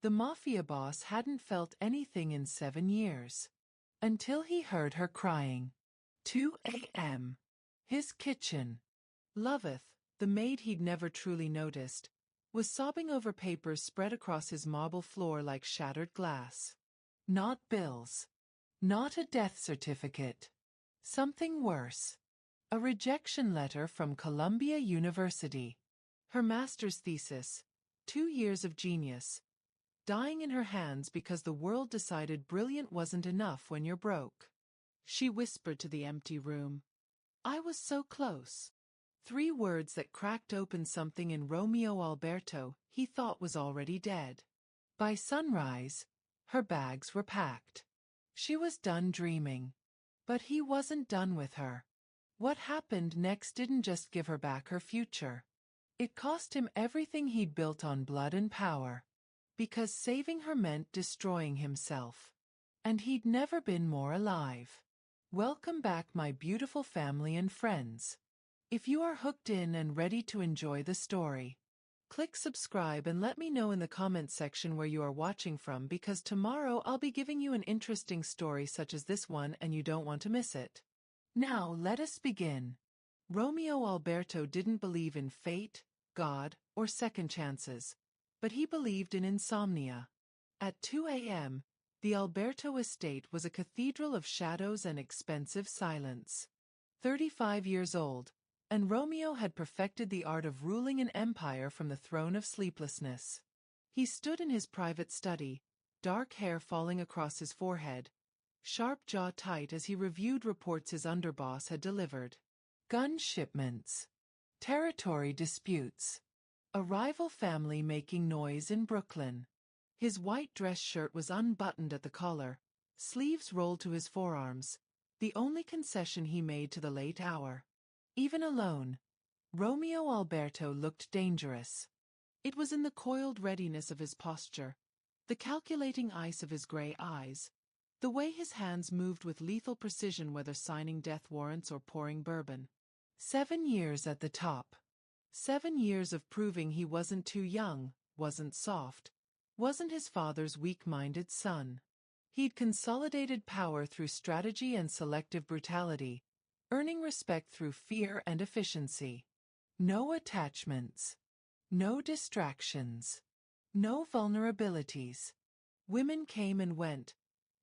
The Mafia boss hadn't felt anything in 7 years. Until he heard her crying. 2 a.m. His kitchen. Loveth, the maid he'd never truly noticed, was sobbing over papers spread across his marble floor like shattered glass. Not bills. Not a death certificate. Something worse. A rejection letter from Columbia University. Her master's thesis, 2 years of genius, dying in her hands because the world decided brilliant wasn't enough when you're broke. She whispered to the empty room. I was so close. 3 words that cracked open something in Romeo Alberto he thought was already dead. By sunrise, her bags were packed. She was done dreaming. But he wasn't done with her. What happened next didn't just give her back her future. It cost him everything he'd built on blood and power. Because saving her meant destroying himself. And he'd never been more alive. Welcome back, my beautiful family and friends. If you are hooked in and ready to enjoy the story, click subscribe and let me know in the comments section where you are watching from, because tomorrow I'll be giving you an interesting story such as this one and you don't want to miss it. Now let us begin. Romeo Alberto didn't believe in fate, God, or second chances, but he believed in insomnia. At 2 a.m., the Alberto estate was a cathedral of shadows and expensive silence. 35 years old, and Romeo had perfected the art of ruling an empire from the throne of sleeplessness. He stood in his private study, dark hair falling across his forehead, sharp jaw tight as he reviewed reports his underboss had delivered. Gun shipments. Territory disputes. A rival family making noise in Brooklyn. His white dress shirt was unbuttoned at the collar, sleeves rolled to his forearms, the only concession he made to the late hour. Even alone, Romeo Alberto looked dangerous. It was in the coiled readiness of his posture, the calculating ice of his gray eyes, the way his hands moved with lethal precision whether signing death warrants or pouring bourbon. 7 years at the top. 7 years of proving he wasn't too young, wasn't soft, wasn't his father's weak-minded son. He'd consolidated power through strategy and selective brutality, earning respect through fear and efficiency. No attachments. No distractions. No vulnerabilities. Women came and went,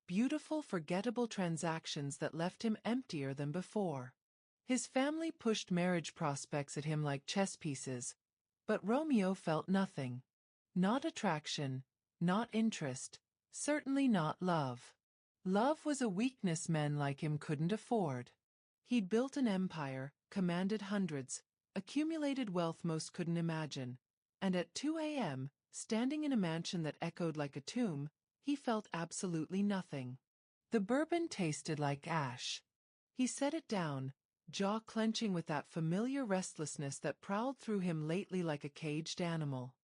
beautiful, forgettable transactions that left him emptier than before. His family pushed marriage prospects at him like chess pieces, but Romeo felt nothing. Not attraction, not interest, certainly not love. Love was a weakness men like him couldn't afford. He'd built an empire, commanded hundreds, accumulated wealth most couldn't imagine, and at 2 a.m., standing in a mansion that echoed like a tomb, he felt absolutely nothing. The bourbon tasted like ash. He set it down, jaw clenching with that familiar restlessness that prowled through him lately like a caged animal.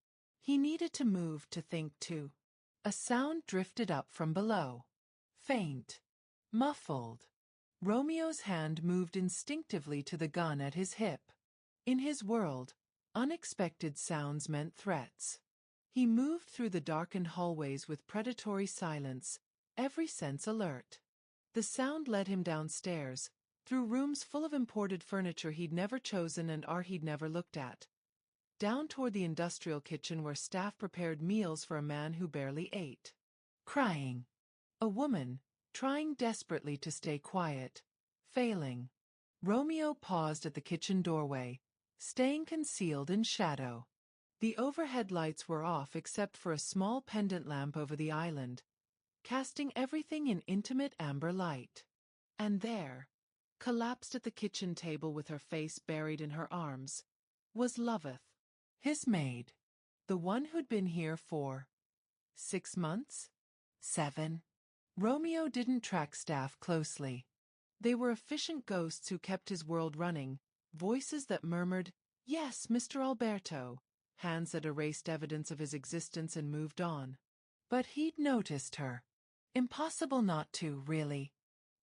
He needed to move, to think too. A sound drifted up from below. Faint. Muffled. Romeo's hand moved instinctively to the gun at his hip. In his world, unexpected sounds meant threats. He moved through the darkened hallways with predatory silence, every sense alert. The sound led him downstairs, through rooms full of imported furniture he'd never chosen and art he'd never looked at, down toward the industrial kitchen where staff prepared meals for a man who barely ate. Crying. A woman, trying desperately to stay quiet, failing. Romeo paused at the kitchen doorway, staying concealed in shadow. The overhead lights were off except for a small pendant lamp over the island, casting everything in intimate amber light. And there, collapsed at the kitchen table with her face buried in her arms, was Loveth, his maid. The one who'd been here for 6 months? 7. Romeo didn't track staff closely. They were efficient ghosts who kept his world running, voices that murmured, "Yes, Mr. Alberto," hands that erased evidence of his existence and moved on. But he'd noticed her. Impossible not to, really.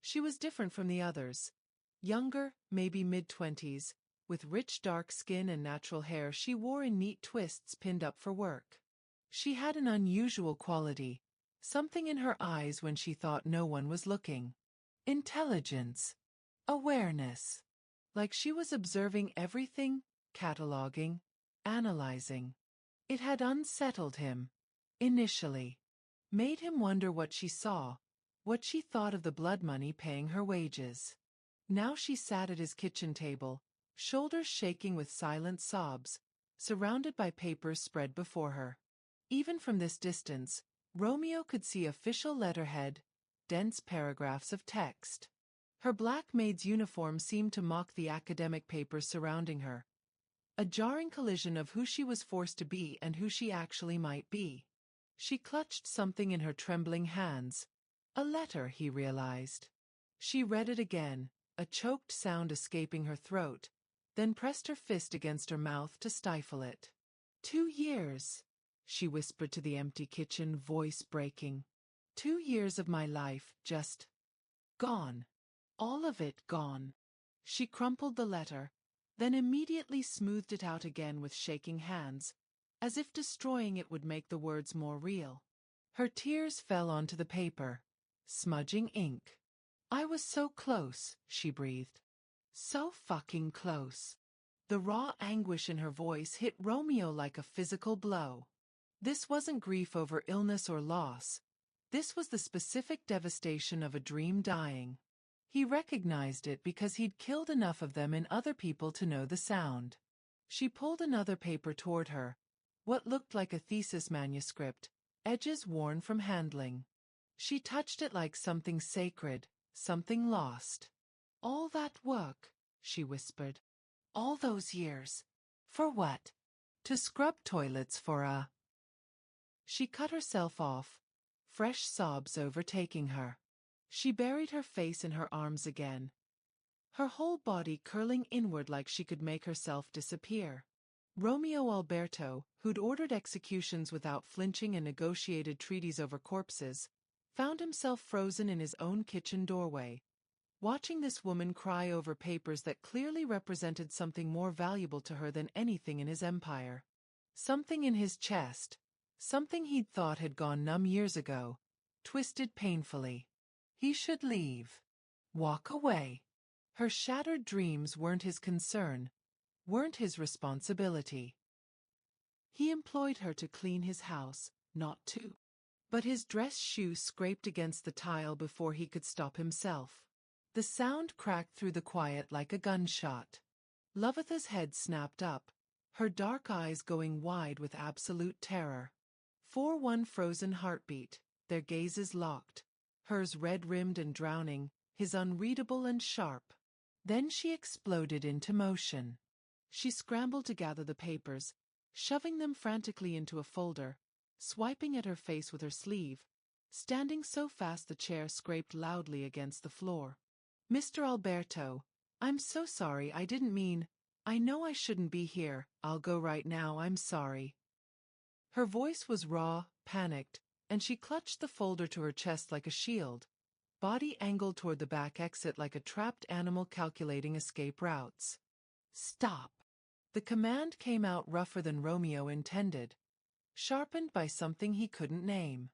She was different from the others. Younger, maybe mid-20s, with rich dark skin and natural hair she wore in neat twists pinned up for work. She had an unusual quality, something in her eyes when she thought no one was looking. Intelligence. Awareness. Like she was observing everything, cataloging, analyzing. It had unsettled him. Initially. Made him wonder what she saw, what she thought of the blood money paying her wages. Now she sat at his kitchen table, shoulders shaking with silent sobs, surrounded by papers spread before her. Even from this distance, Romeo could see official letterhead, dense paragraphs of text. Her black maid's uniform seemed to mock the academic papers surrounding her. A jarring collision of who she was forced to be and who she actually might be. She clutched something in her trembling hands. A letter, he realized. She read it again, a choked sound escaping her throat, then pressed her fist against her mouth to stifle it. 2 years, she whispered to the empty kitchen, voice breaking. 2 years of my life, just gone. All of it gone. She crumpled the letter, then immediately smoothed it out again with shaking hands, as if destroying it would make the words more real. Her tears fell onto the paper, smudging ink. I was so close, she breathed. So fucking close. The raw anguish in her voice hit Romeo like a physical blow. This wasn't grief over illness or loss. This was the specific devastation of a dream dying. He recognized it because he'd killed enough of them in other people to know the sound. She pulled another paper toward her, what looked like a thesis manuscript, edges worn from handling. She touched it like something sacred, something lost. All that work, she whispered. All those years. For what? To scrub toilets for a... She cut herself off, fresh sobs overtaking her. She buried her face in her arms again, her whole body curling inward like she could make herself disappear. Romeo Alberto, who'd ordered executions without flinching and negotiated treaties over corpses, found himself frozen in his own kitchen doorway, watching this woman cry over papers that clearly represented something more valuable to her than anything in his empire. Something in his chest, something he'd thought had gone numb years ago, twisted painfully. He should leave. Walk away. Her shattered dreams weren't his concern, weren't his responsibility. He employed her to clean his house, not to. But his dress shoe scraped against the tile before he could stop himself. The sound cracked through the quiet like a gunshot. Lovetha's head snapped up, her dark eyes going wide with absolute terror. For one frozen heartbeat, their gazes locked, hers red-rimmed and drowning, his unreadable and sharp. Then she exploded into motion. She scrambled to gather the papers, shoving them frantically into a folder, swiping at her face with her sleeve, standing so fast the chair scraped loudly against the floor. Mr. Alberto, I'm so sorry, I didn't mean, I know I shouldn't be here, I'll go right now, I'm sorry. Her voice was raw, panicked, and she clutched the folder to her chest like a shield, body angled toward the back exit like a trapped animal calculating escape routes. Stop. The command came out rougher than Romeo intended, sharpened by something he couldn't name.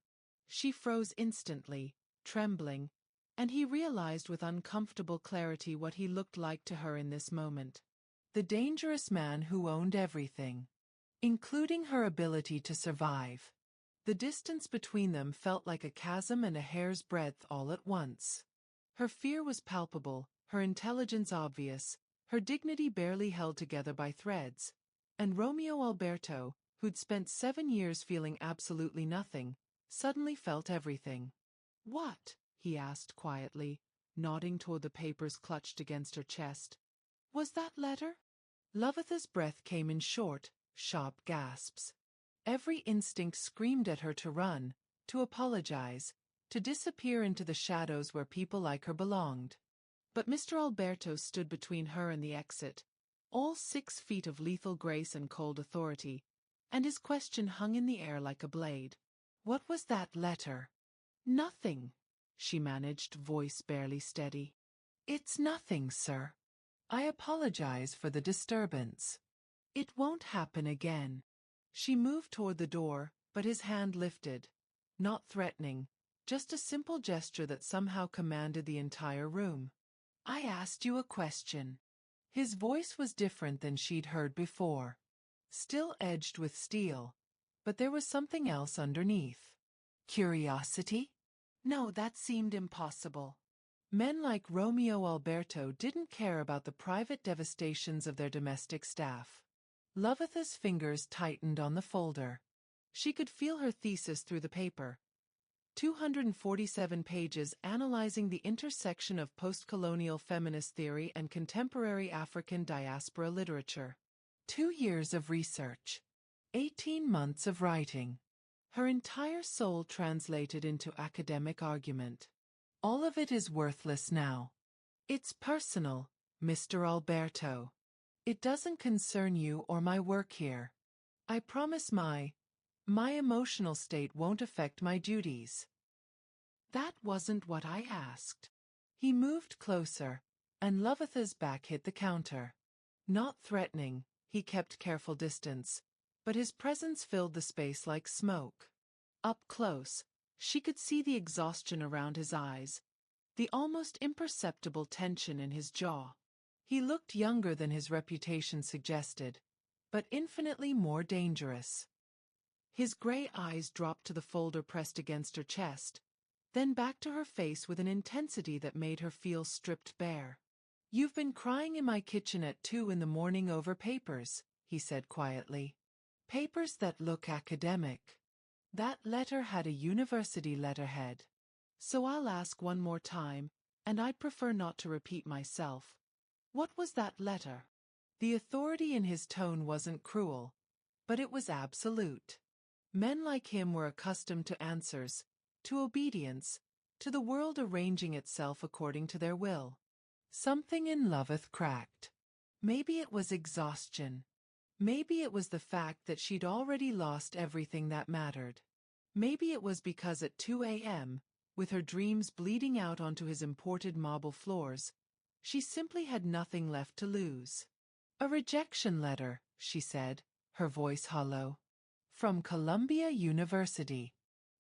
She froze instantly, trembling, and he realized with uncomfortable clarity what he looked like to her in this moment. The dangerous man who owned everything, including her ability to survive. The distance between them felt like a chasm and a hair's breadth all at once. Her fear was palpable, her intelligence obvious, her dignity barely held together by threads. And Romeo Alberto, who'd spent 7 years feeling absolutely nothing, suddenly felt everything. What? He asked quietly, nodding toward the papers clutched against her chest. Was that letter? Lovetha's breath came in short, sharp gasps. Every instinct screamed at her to run, to apologize, to disappear into the shadows where people like her belonged. But Mr. Alberto stood between her and the exit, all 6 feet of lethal grace and cold authority, and his question hung in the air like a blade. What was that letter? Nothing, she managed, voice barely steady. It's nothing, sir. I apologize for the disturbance. It won't happen again. She moved toward the door, but his hand lifted. Not threatening, just a simple gesture that somehow commanded the entire room. I asked you a question. His voice was different than she'd heard before. Still edged with steel, but there was something else underneath. Curiosity? No, that seemed impossible. Men like Romeo Alberto didn't care about the private devastations of their domestic staff. Loveth's fingers tightened on the folder. She could feel her thesis through the paper. 247 pages analyzing the intersection of post-colonial feminist theory and contemporary African diaspora literature. 2 years of research. 18 months of writing. Her entire soul translated into academic argument. All of it is worthless now. It's personal, Mr. Alberto. It doesn't concern you or my work here. I promise my emotional state won't affect my duties. That wasn't what I asked. He moved closer, and Loveth's back hit the counter. Not threatening, he kept careful distance, but his presence filled the space like smoke. Up close, she could see the exhaustion around his eyes, the almost imperceptible tension in his jaw. He looked younger than his reputation suggested, but infinitely more dangerous. His gray eyes dropped to the folder pressed against her chest, then back to her face with an intensity that made her feel stripped bare. You've been crying in my kitchen at 2 in the morning over papers, he said quietly. Papers that look academic. That letter had a university letterhead. So I'll ask one more time, and I'd prefer not to repeat myself. What was that letter? The authority in his tone wasn't cruel, but it was absolute. Men like him were accustomed to answers, to obedience, to the world arranging itself according to their will. Something in Loveth cracked. Maybe it was exhaustion. Maybe it was the fact that she'd already lost everything that mattered. Maybe it was because at 2 a.m., with her dreams bleeding out onto his imported marble floors, she simply had nothing left to lose. A rejection letter, she said, her voice hollow. From Columbia University.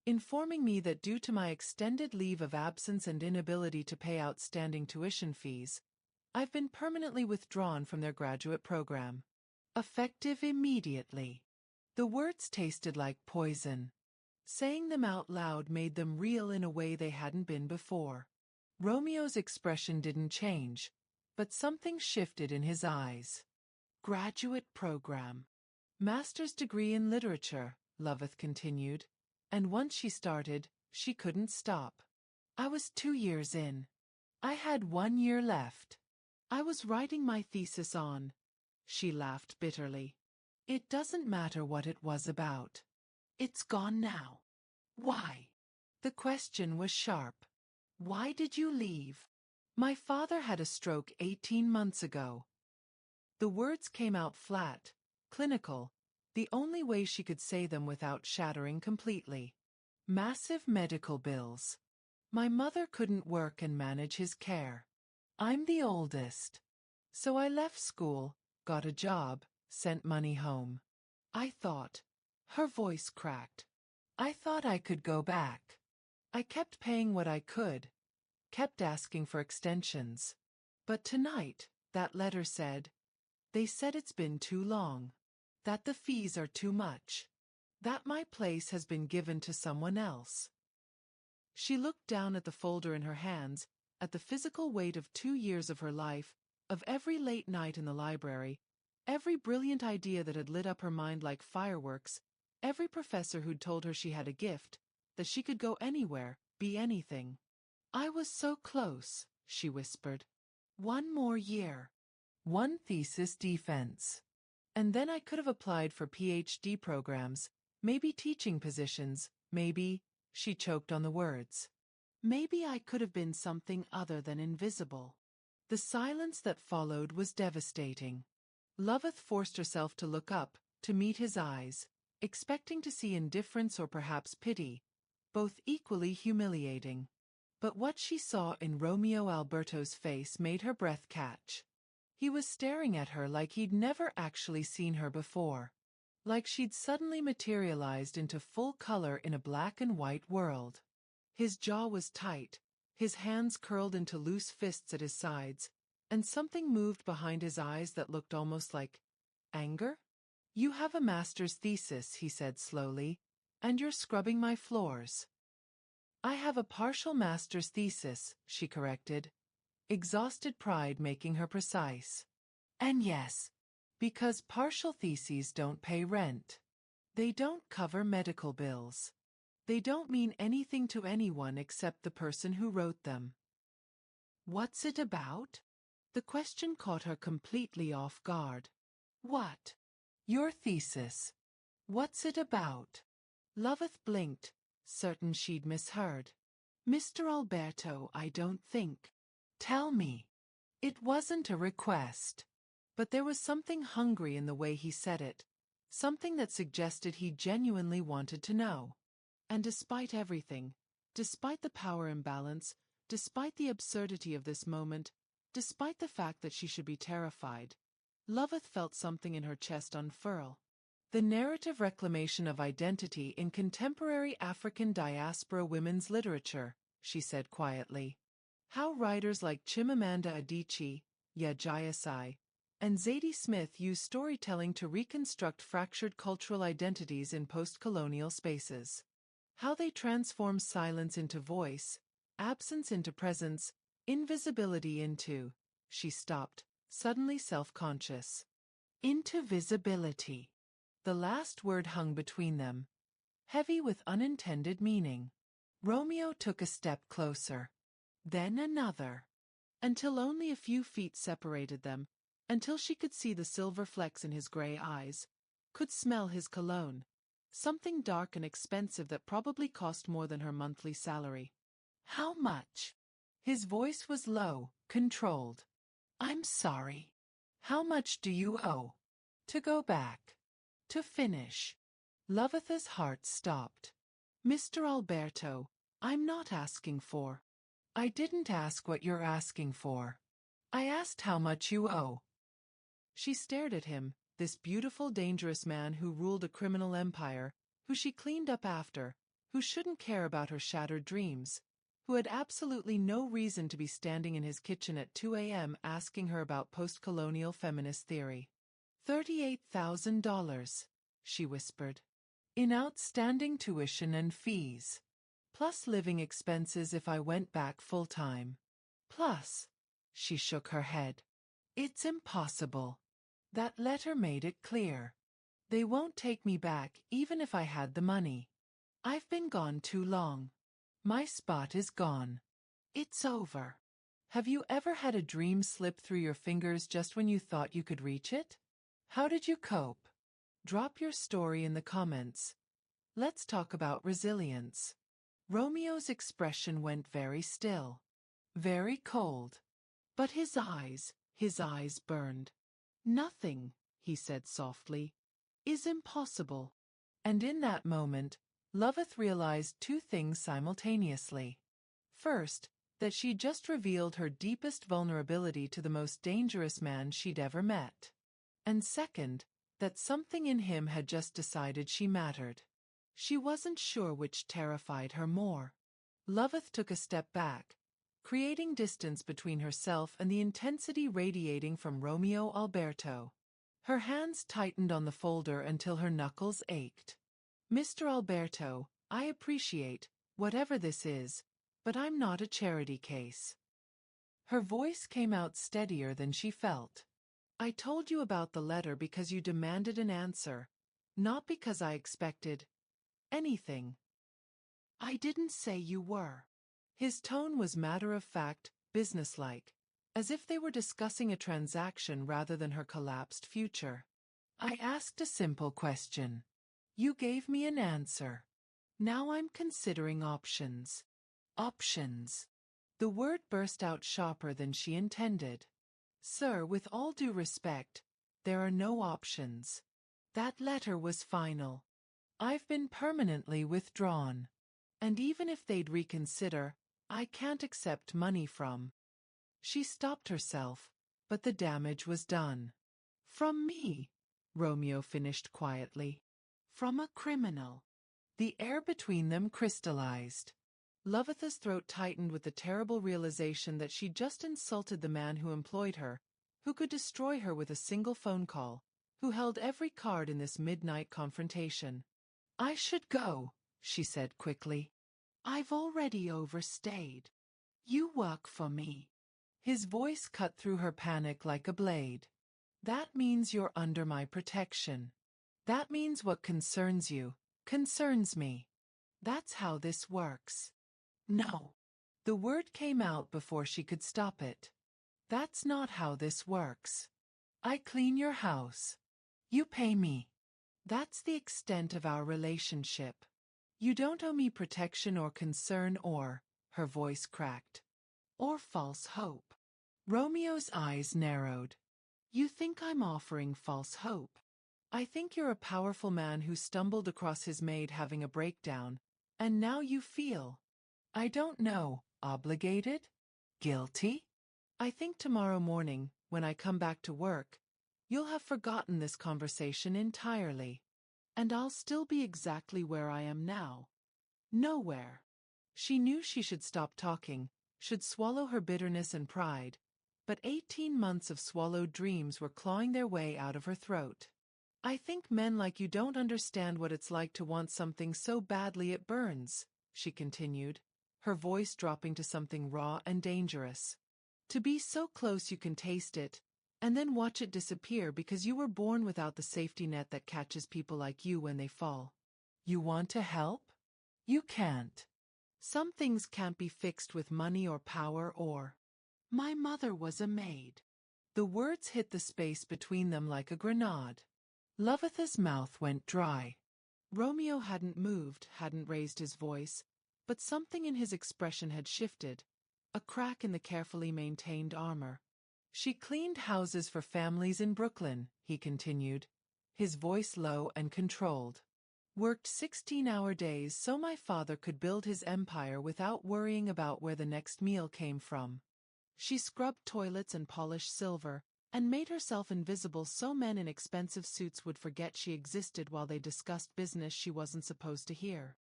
Informing me that due to my extended leave of absence and inability to pay outstanding tuition fees, I've been permanently withdrawn from their graduate program. Effective immediately. The words tasted like poison. Saying them out loud made them real in a way they hadn't been before. Romeo's expression didn't change, but something shifted in his eyes. Graduate program. Master's degree in literature, Loveth continued, and once she started, she couldn't stop. I was 2 years in. I had 1 year left. I was writing my thesis on. She laughed bitterly. It doesn't matter what it was about. It's gone now. Why? The question was sharp. Why did you leave? My father had a stroke 18 months ago. The words came out flat, clinical, the only way she could say them without shattering completely. Massive medical bills. My mother couldn't work and manage his care. I'm the oldest. So I left school, got a job, sent money home. I thought. Her voice cracked. I thought I could go back. I kept paying what I could, kept asking for extensions. But tonight, that letter said, they said it's been too long. That the fees are too much. That my place has been given to someone else. She looked down at the folder in her hands, at the physical weight of 2 years of her life, of every late night in the library, every brilliant idea that had lit up her mind like fireworks, every professor who'd told her she had a gift, that she could go anywhere, be anything. I was so close, she whispered. 1 more year. 1 thesis defense. And then I could have applied for PhD programs, maybe teaching positions, maybe, she choked on the words. Maybe I could have been something other than invisible. The silence that followed was devastating. Loveth forced herself to look up, to meet his eyes, expecting to see indifference or perhaps pity, both equally humiliating. But what she saw in Romeo Alberto's face made her breath catch. He was staring at her like he'd never actually seen her before. like she'd suddenly materialized into full color in a black and white world. His jaw was tight, his hands curled into loose fists at his sides, and something moved behind his eyes that looked almost like anger. "You have a master's thesis," he said slowly, "and you're scrubbing my floors." "I have a partial master's thesis," she corrected, exhausted pride making her precise. "And yes, because partial theses don't pay rent. They don't cover medical bills. They don't mean anything to anyone except the person who wrote them." "What's it about?" The question caught her completely off guard. "What?" "Your thesis. What's it about?" Loveth blinked, certain she'd misheard. "Mr. Alberto, I don't think." "Tell me." It wasn't a request. But there was something hungry in the way he said it, something that suggested he genuinely wanted to know. And despite everything, despite the power imbalance, despite the absurdity of this moment, despite the fact that she should be terrified, Loveth felt something in her chest unfurl. The narrative reclamation of identity in contemporary African diaspora women's literature, she said quietly. How writers like Chimamanda Adichie, Jayasai, and Zadie Smith use storytelling to reconstruct fractured cultural identities in post-colonial spaces. How they transform silence into voice, absence into presence, invisibility into... She stopped, suddenly self-conscious. Into visibility. The last word hung between them, heavy with unintended meaning. Romeo took a step closer. Then another. Until only a few feet separated them, until she could see the silver flecks in his gray eyes, could smell his cologne, something dark and expensive that probably cost more than her monthly salary. "How much?" His voice was low, controlled. "I'm sorry. How much do you owe?" To go back. To finish. Loveth's heart stopped. "Mr. Alberto, I'm not asking for..." "I didn't ask what you're asking for. I asked how much you owe." She stared at him, this beautiful, dangerous man who ruled a criminal empire, who she cleaned up after, who shouldn't care about her shattered dreams, who had absolutely no reason to be standing in his kitchen at 2 a.m. asking her about post-colonial feminist theory. $38,000, she whispered. "In outstanding tuition and fees. Plus living expenses if I went back full-time. Plus..." She shook her head. "It's impossible. That letter made it clear. They won't take me back even if I had the money. I've been gone too long. My spot is gone. It's over." Have you ever had a dream slip through your fingers just when you thought you could reach it? How did you cope? Drop your story in the comments. Let's talk about resilience. Romeo's expression went very still. Very cold. But his eyes burned. "Nothing," he said softly, "is impossible." And in that moment, Loveth realized two things simultaneously. First, that she'd just revealed her deepest vulnerability to the most dangerous man she'd ever met. And second, that something in him had just decided she mattered. She wasn't sure which terrified her more. Loveth took a step back, creating distance between herself and the intensity radiating from Romeo Alberto. Her hands tightened on the folder until her knuckles ached. "Mr. Alberto, I appreciate whatever this is, but I'm not a charity case." Her voice came out steadier than she felt. "I told you about the letter because you demanded an answer, not because I expected anything." "I didn't say you were." His tone was matter-of-fact, businesslike, as if they were discussing a transaction rather than her collapsed future. "I asked a simple question. You gave me an answer. Now I'm considering options." "Options." The word burst out sharper than she intended. "Sir, with all due respect, there are no options. That letter was final. I've been permanently withdrawn. And even if they'd reconsider, I can't accept money from..." She stopped herself, but the damage was done. "From me," Romeo finished quietly. From a criminal. The air between them crystallized. Lovitha's throat tightened with the terrible realization that she just insulted the man who employed her, who could destroy her with a single phone call, who held every card in this midnight confrontation. I should go, she said quickly. I've already overstayed. You work for me. His voice cut through her panic like a blade. That means you're under my protection. That means what concerns you concerns me. That's how this works. No. The word came out before she could stop it. That's not how this works. I clean your house. You pay me. That's the extent of our relationship. You don't owe me protection or concern or, her voice cracked, or false hope. Romeo's eyes narrowed. You think I'm offering false hope? I think you're a powerful man who stumbled across his maid having a breakdown, and now you feel, I don't know, obligated? Guilty? I think tomorrow morning, when I come back to work, you'll have forgotten this conversation entirely. And I'll still be exactly where I am now. Nowhere. She knew she should stop talking, should swallow her bitterness and pride, but 18 months of swallowed dreams were clawing their way out of her throat. I think men like you don't understand what it's like to want something so badly it burns, she continued, her voice dropping to something raw and dangerous. To be so close you can taste it, and then watch it disappear because you were born without the safety net that catches people like you when they fall. You want to help? You can't. Some things can't be fixed with money or power or... My mother was a maid. The words hit the space between them like a grenade. Lovitha's mouth went dry. Romeo hadn't moved, hadn't raised his voice, but something in his expression had shifted, a crack in the carefully maintained armor. She cleaned houses for families in Brooklyn, he continued, his voice low and controlled. Worked 16-hour days so my father could build his empire without worrying about where the next meal came from. She scrubbed toilets and polished silver, and made herself invisible so men in expensive suits would forget she existed while they discussed business she wasn't supposed to hear.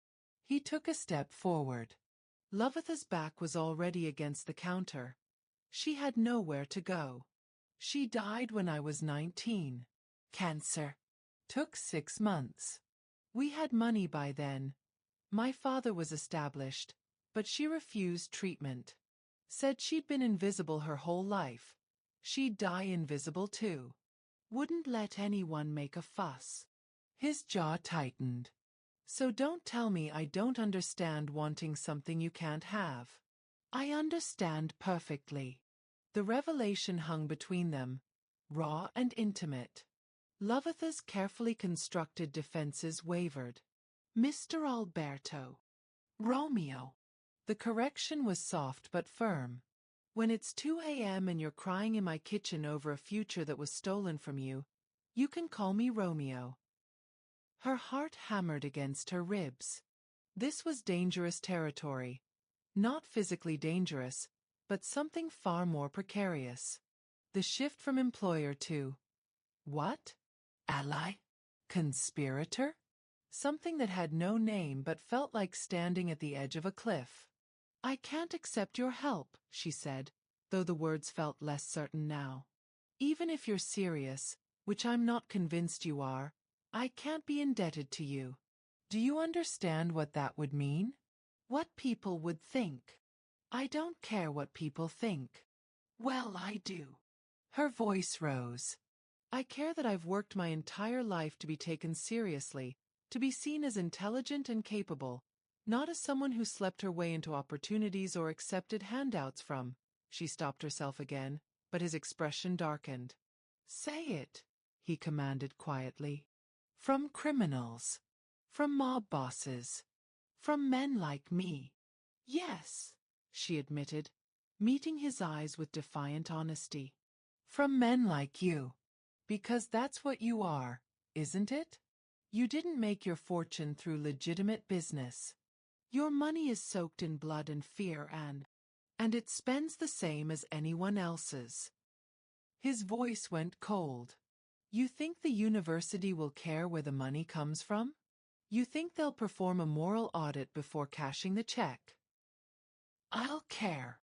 He took a step forward. Lovitha's back was already against the counter. She had nowhere to go. She died when I was 19. Cancer. Took 6 months. We had money by then. My father was established, but she refused treatment. Said she'd been invisible her whole life. She'd die invisible too. Wouldn't let anyone make a fuss. His jaw tightened. So don't tell me I don't understand wanting something you can't have. I understand perfectly. The revelation hung between them, raw and intimate. Lovitha's carefully constructed defenses wavered. Mr. Alberto. Romeo. The correction was soft but firm. When it's 2 a.m. and you're crying in my kitchen over a future that was stolen from you, you can call me Romeo. Her heart hammered against her ribs. This was dangerous territory. Not physically dangerous, but something far more precarious. The shift from employer to... what? Ally? Conspirator? Something that had no name but felt like standing at the edge of a cliff. I can't accept your help, she said, though the words felt less certain now. Even if you're serious, which I'm not convinced you are, I can't be indebted to you. Do you understand what that would mean? What people would think. I don't care what people think. Well, I do. Her voice rose. I care that I've worked my entire life to be taken seriously, to be seen as intelligent and capable, not as someone who slept her way into opportunities or accepted handouts from. She stopped herself again, but his expression darkened. Say it, he commanded quietly. From criminals. From mob bosses. From men like me. Yes, she admitted, meeting his eyes with defiant honesty. From men like you. Because that's what you are, isn't it? You didn't make your fortune through legitimate business. Your money is soaked in blood and fear and it spends the same as anyone else's. His voice went cold. You think the university will care where the money comes from? You think they'll perform a moral audit before cashing the check? I'll care.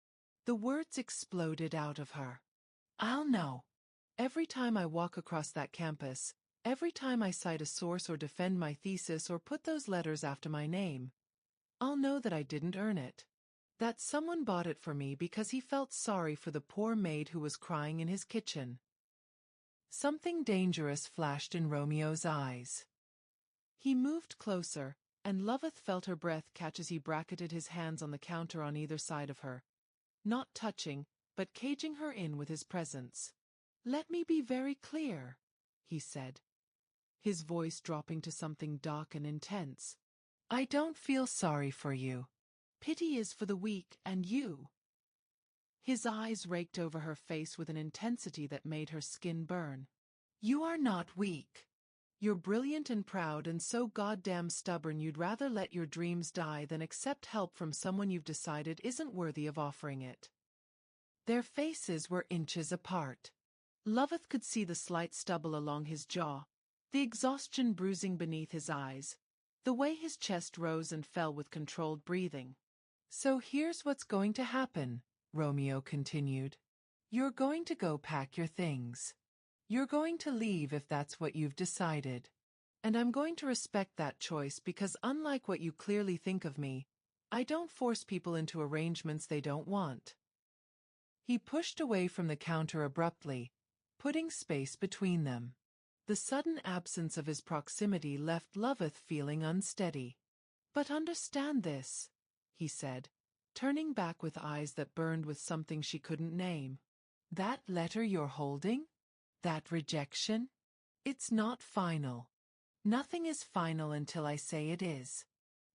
The words exploded out of her. I'll know. Every time I walk across that campus, every time I cite a source or defend my thesis or put those letters after my name, I'll know that I didn't earn it. That someone bought it for me because he felt sorry for the poor maid who was crying in his kitchen. Something dangerous flashed in Romeo's eyes. He moved closer, and Loveth felt her breath catch as he bracketed his hands on the counter on either side of her, not touching, but caging her in with his presence. Let me be very clear, he said, his voice dropping to something dark and intense. I don't feel sorry for you. Pity is for the weak and you. His eyes raked over her face with an intensity that made her skin burn. You are not weak. You're brilliant and proud and so goddamn stubborn you'd rather let your dreams die than accept help from someone you've decided isn't worthy of offering it. Their faces were inches apart. Loveth could see the slight stubble along his jaw, the exhaustion bruising beneath his eyes, the way his chest rose and fell with controlled breathing. So here's what's going to happen, Romeo continued. You're going to go pack your things. You're going to leave if that's what you've decided. And I'm going to respect that choice because unlike what you clearly think of me, I don't force people into arrangements they don't want. He pushed away from the counter abruptly, putting space between them. The sudden absence of his proximity left Loveth feeling unsteady. But understand this, he said, turning back with eyes that burned with something she couldn't name. That letter you're holding? That rejection? It's not final. Nothing is final until I say it is.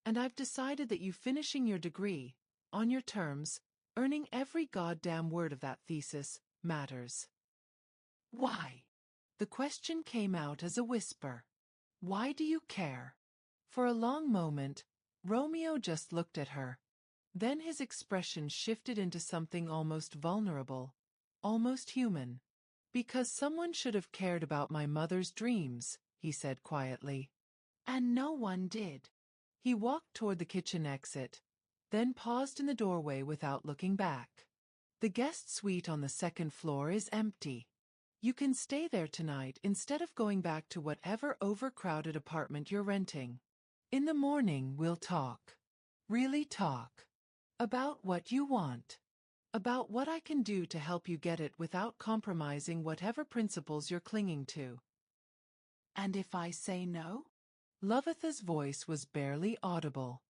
And I've decided that you finishing your degree, on your terms, earning every goddamn word of that thesis, matters. Why? The question came out as a whisper. Why do you care? For a long moment, Romeo just looked at her. Then his expression shifted into something almost vulnerable, almost human. Because someone should have cared about my mother's dreams, he said quietly. And no one did. He walked toward the kitchen exit, then paused in the doorway without looking back. The guest suite on the second floor is empty. You can stay there tonight instead of going back to whatever overcrowded apartment you're renting. In the morning we'll talk. Really talk. About what you want. About what I can do to help you get it without compromising whatever principles you're clinging to. And if I say no? Loveth's voice was barely audible.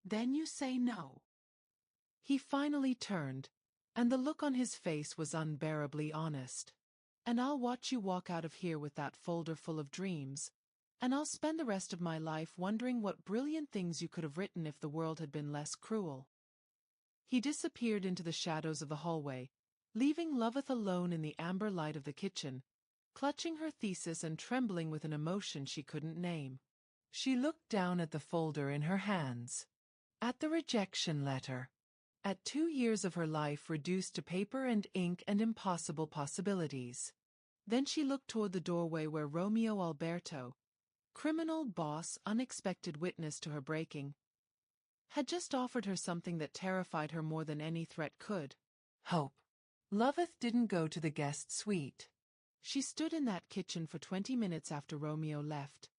Then you say no. He finally turned, and the look on his face was unbearably honest. And I'll watch you walk out of here with that folder full of dreams, and I'll spend the rest of my life wondering what brilliant things you could have written if the world had been less cruel. He disappeared into the shadows of the hallway, leaving Loveth alone in the amber light of the kitchen, clutching her thesis and trembling with an emotion she couldn't name. She looked down at the folder in her hands. At the rejection letter. At 2 years of her life reduced to paper and ink and impossible possibilities. Then she looked toward the doorway where Romeo Alberto, criminal boss, unexpected witness to her breaking, had just offered her something that terrified her more than any threat could. Hope. Loveth didn't go to the guest suite. She stood in that kitchen for 20 minutes after Romeo left,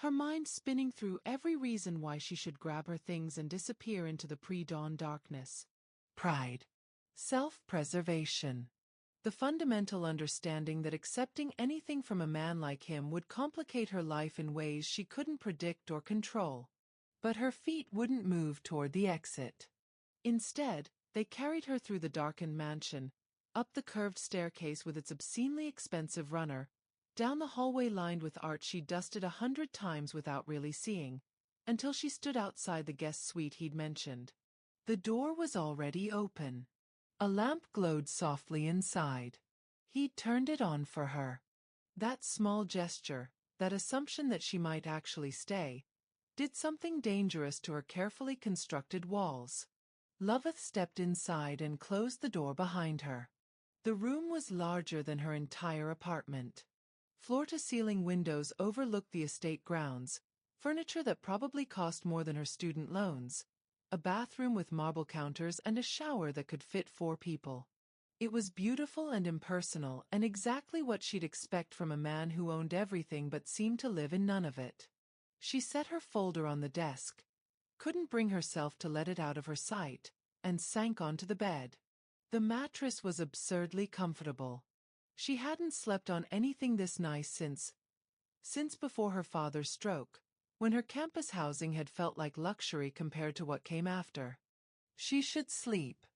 her mind spinning through every reason why she should grab her things and disappear into the pre-dawn darkness. Pride. Self-preservation. The fundamental understanding that accepting anything from a man like him would complicate her life in ways she couldn't predict or control. But her feet wouldn't move toward the exit. Instead, they carried her through the darkened mansion, up the curved staircase with its obscenely expensive runner, down the hallway lined with art she'd dusted 100 times without really seeing, until she stood outside the guest suite he'd mentioned. The door was already open. A lamp glowed softly inside. He'd turned it on for her. That small gesture, that assumption that she might actually stay, did something dangerous to her carefully constructed walls. Loveth stepped inside and closed the door behind her. The room was larger than her entire apartment. Floor-to-ceiling windows overlooked the estate grounds, furniture that probably cost more than her student loans, a bathroom with marble counters and a shower that could fit 4 people. It was beautiful and impersonal and exactly what she'd expect from a man who owned everything but seemed to live in none of it. She set her folder on the desk, couldn't bring herself to let it out of her sight, and sank onto the bed. The mattress was absurdly comfortable. She hadn't slept on anything this nice since before her father's stroke, when her campus housing had felt like luxury compared to what came after. She should sleep.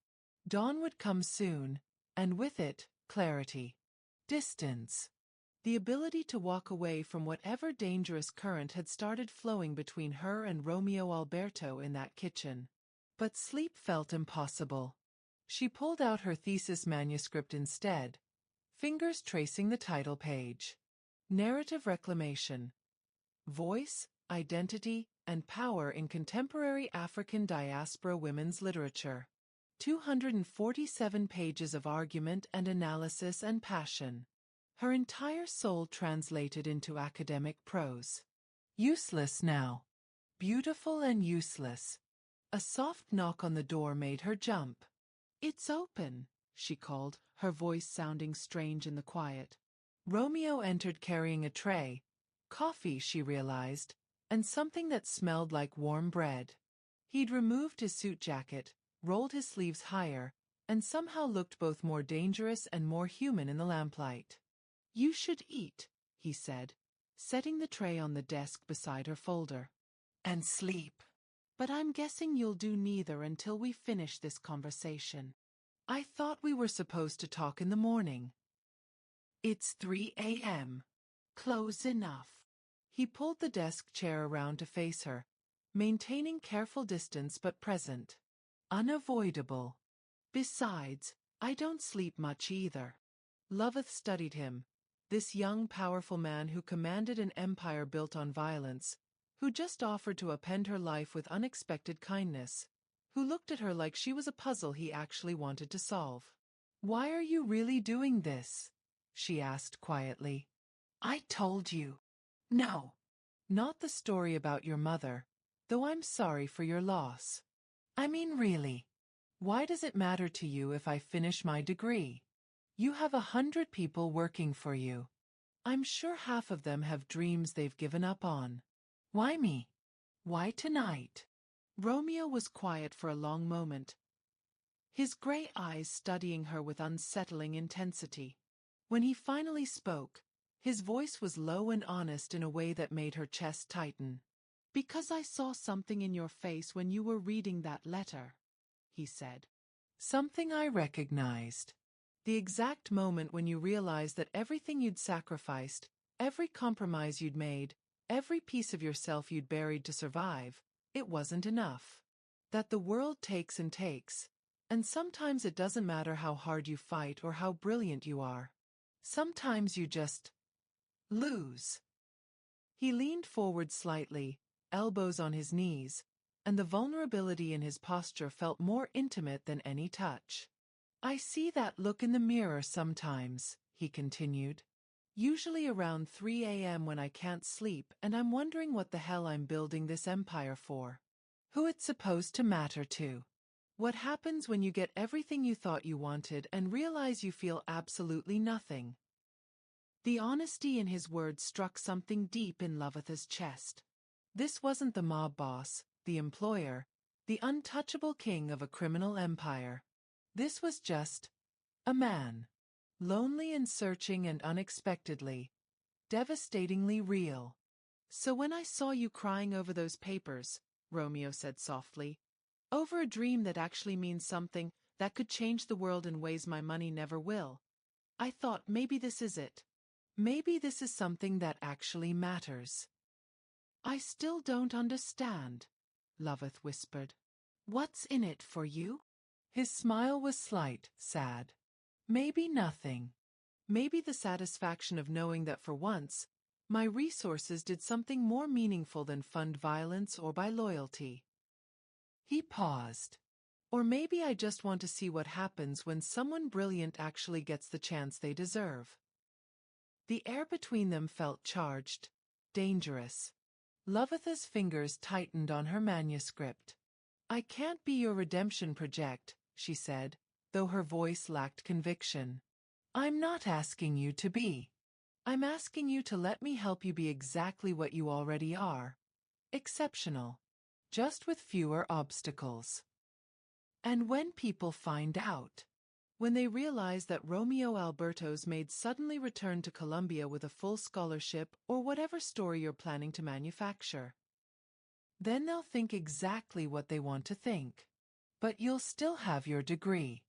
Dawn would come soon, and with it, clarity. Distance. The ability to walk away from whatever dangerous current had started flowing between her and Romeo Alberto in that kitchen. But sleep felt impossible. She pulled out her thesis manuscript instead, fingers tracing the title page. Narrative Reclamation. Voice, Identity, and Power in Contemporary African Diaspora Women's Literature. 247 pages of argument and analysis and passion. Her entire soul translated into academic prose. Useless now. Beautiful and useless. A soft knock on the door made her jump. "It's open," she called, her voice sounding strange in the quiet. Romeo entered carrying a tray, coffee, she realized, and something that smelled like warm bread. He'd removed his suit jacket, rolled his sleeves higher, and somehow looked both more dangerous and more human in the lamplight. "You should eat," he said, setting the tray on the desk beside her folder. "And sleep. But I'm guessing you'll do neither until we finish this conversation. I thought we were supposed to talk in the morning." "It's 3 a.m. Close enough." He pulled the desk chair around to face her, maintaining careful distance but present. "Unavoidable. Besides, I don't sleep much either." Loveth studied him, this young, powerful man who commanded an empire built on violence, who just offered to upend her life with unexpected kindness, who looked at her like she was a puzzle he actually wanted to solve. "Why are you really doing this?" she asked quietly. "I told you." "No. Not the story about your mother, though I'm sorry for your loss. I mean really. Why does it matter to you if I finish my degree? You have 100 people working for you. I'm sure half of them have dreams they've given up on. Why me? Why tonight?" Romeo was quiet for a long moment, his gray eyes studying her with unsettling intensity. When he finally spoke, his voice was low and honest in a way that made her chest tighten. "Because I saw something in your face when you were reading that letter," he said. "Something I recognized. The exact moment when you realized that everything you'd sacrificed, every compromise you'd made, every piece of yourself you'd buried to survive, it wasn't enough. That the world takes and takes, and sometimes it doesn't matter how hard you fight or how brilliant you are. Sometimes you just lose." He leaned forward slightly, elbows on his knees, and the vulnerability in his posture felt more intimate than any touch. "I see that look in the mirror sometimes," he continued. "Usually around 3 a.m. when I can't sleep and I'm wondering what the hell I'm building this empire for. Who it's supposed to matter to. What happens when you get everything you thought you wanted and realize you feel absolutely nothing." The honesty in his words struck something deep in Loveth's chest. This wasn't the mob boss, the employer, the untouchable king of a criminal empire. This was just a man. Lonely and searching and unexpectedly, devastatingly real. "So when I saw you crying over those papers," Romeo said softly, "over a dream that actually means something, that could change the world in ways my money never will, I thought maybe this is it. Maybe this is something that actually matters." "I still don't understand," Loveth whispered. "What's in it for you?" His smile was slight, sad. "Maybe nothing. Maybe the satisfaction of knowing that for once, my resources did something more meaningful than fund violence or buy loyalty." He paused. "Or maybe I just want to see what happens when someone brilliant actually gets the chance they deserve." The air between them felt charged, dangerous. Loveth's fingers tightened on her manuscript. I can't be your redemption project, she said, though her voice lacked conviction. I'm not asking you to be. I'm asking you to let me help you be exactly what you already are. Exceptional. Just with fewer obstacles. And when people find out, when they realize that Romeo Alberto's Maid suddenly returned to Columbia with a full scholarship or whatever story you're planning to manufacture, then they'll think exactly what they want to think. But you'll still have your degree.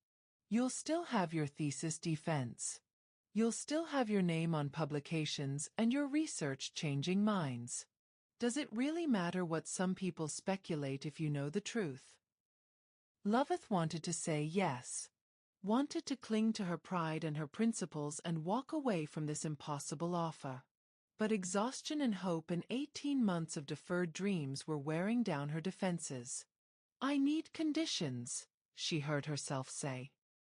You'll still have your thesis defense. You'll still have your name on publications and your research changing minds. Does it really matter what some people speculate if you know the truth? Loveth wanted to say yes. Wanted to cling to her pride and her principles and walk away from this impossible offer. But exhaustion and hope and 18 months of deferred dreams were wearing down her defenses. I need conditions, she heard herself say.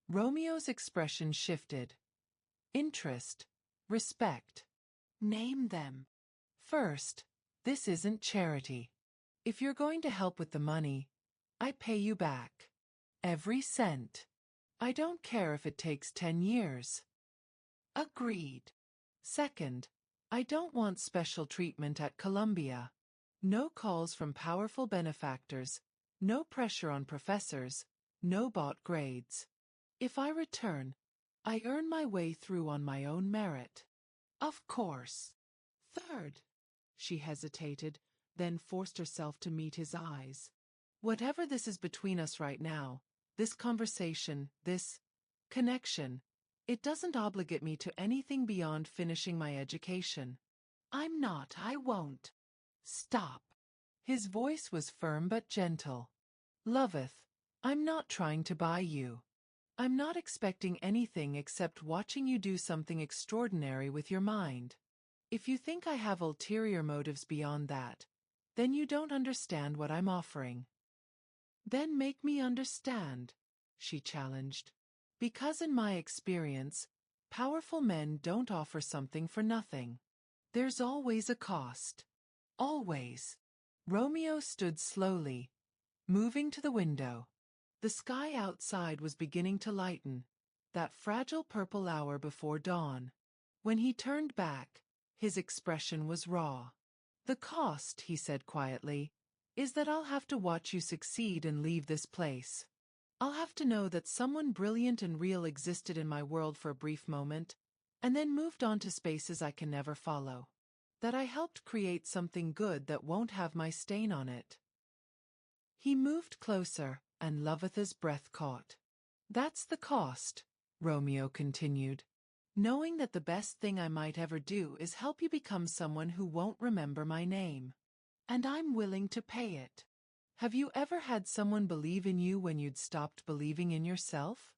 Romeo's expression shifted. Interest, respect. Name them. First, this isn't charity. If you're going to help with the money, I pay you back. Every cent. I don't care if it takes 10 years. Agreed. Second, I don't want special treatment at Columbia. No calls from powerful benefactors, no pressure on professors, no bought grades. If I return, I earn my way through on my own merit. Of course. Third, she hesitated, then forced herself to meet his eyes. Whatever this is between us right now, this conversation, this connection, it doesn't obligate me to anything beyond finishing my education. I won't. Stop. His voice was firm but gentle. Loveth, I'm not trying to buy you. I'm not expecting anything except watching you do something extraordinary with your mind. If you think I have ulterior motives beyond that, then you don't understand what I'm offering. Then make me understand, she challenged. Because in my experience, powerful men don't offer something for nothing. There's always a cost. Always. Romeo stood slowly, moving to the window. The sky outside was beginning to lighten, that fragile purple hour before dawn. When he turned back, his expression was raw. The cost, he said quietly, is that I'll have to watch you succeed and leave this place. I'll have to know that someone brilliant and real existed in my world for a brief moment, and then moved on to spaces I can never follow. That I helped create something good that won't have my stain on it. He moved closer, and Loveth's breath caught. That's the cost, Romeo continued. Knowing that the best thing I might ever do is help you become someone who won't remember my name. And I'm willing to pay it. Have you ever had someone believe in you when you'd stopped believing in yourself?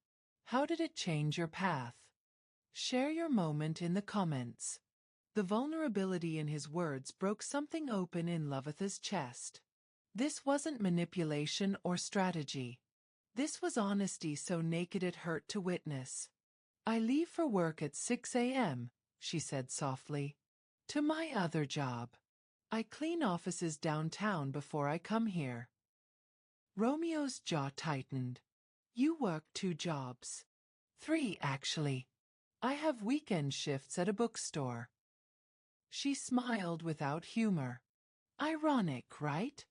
How did it change your path? Share your moment in the comments. The vulnerability in his words broke something open in Loveth's chest. This wasn't manipulation or strategy. This was honesty so naked it hurt to witness. I leave for work at 6 a.m., she said softly. To my other job. I clean offices downtown before I come here. Romeo's jaw tightened. You work 2 jobs. 3, actually. I have weekend shifts at a bookstore. She smiled without humor. Ironic, right?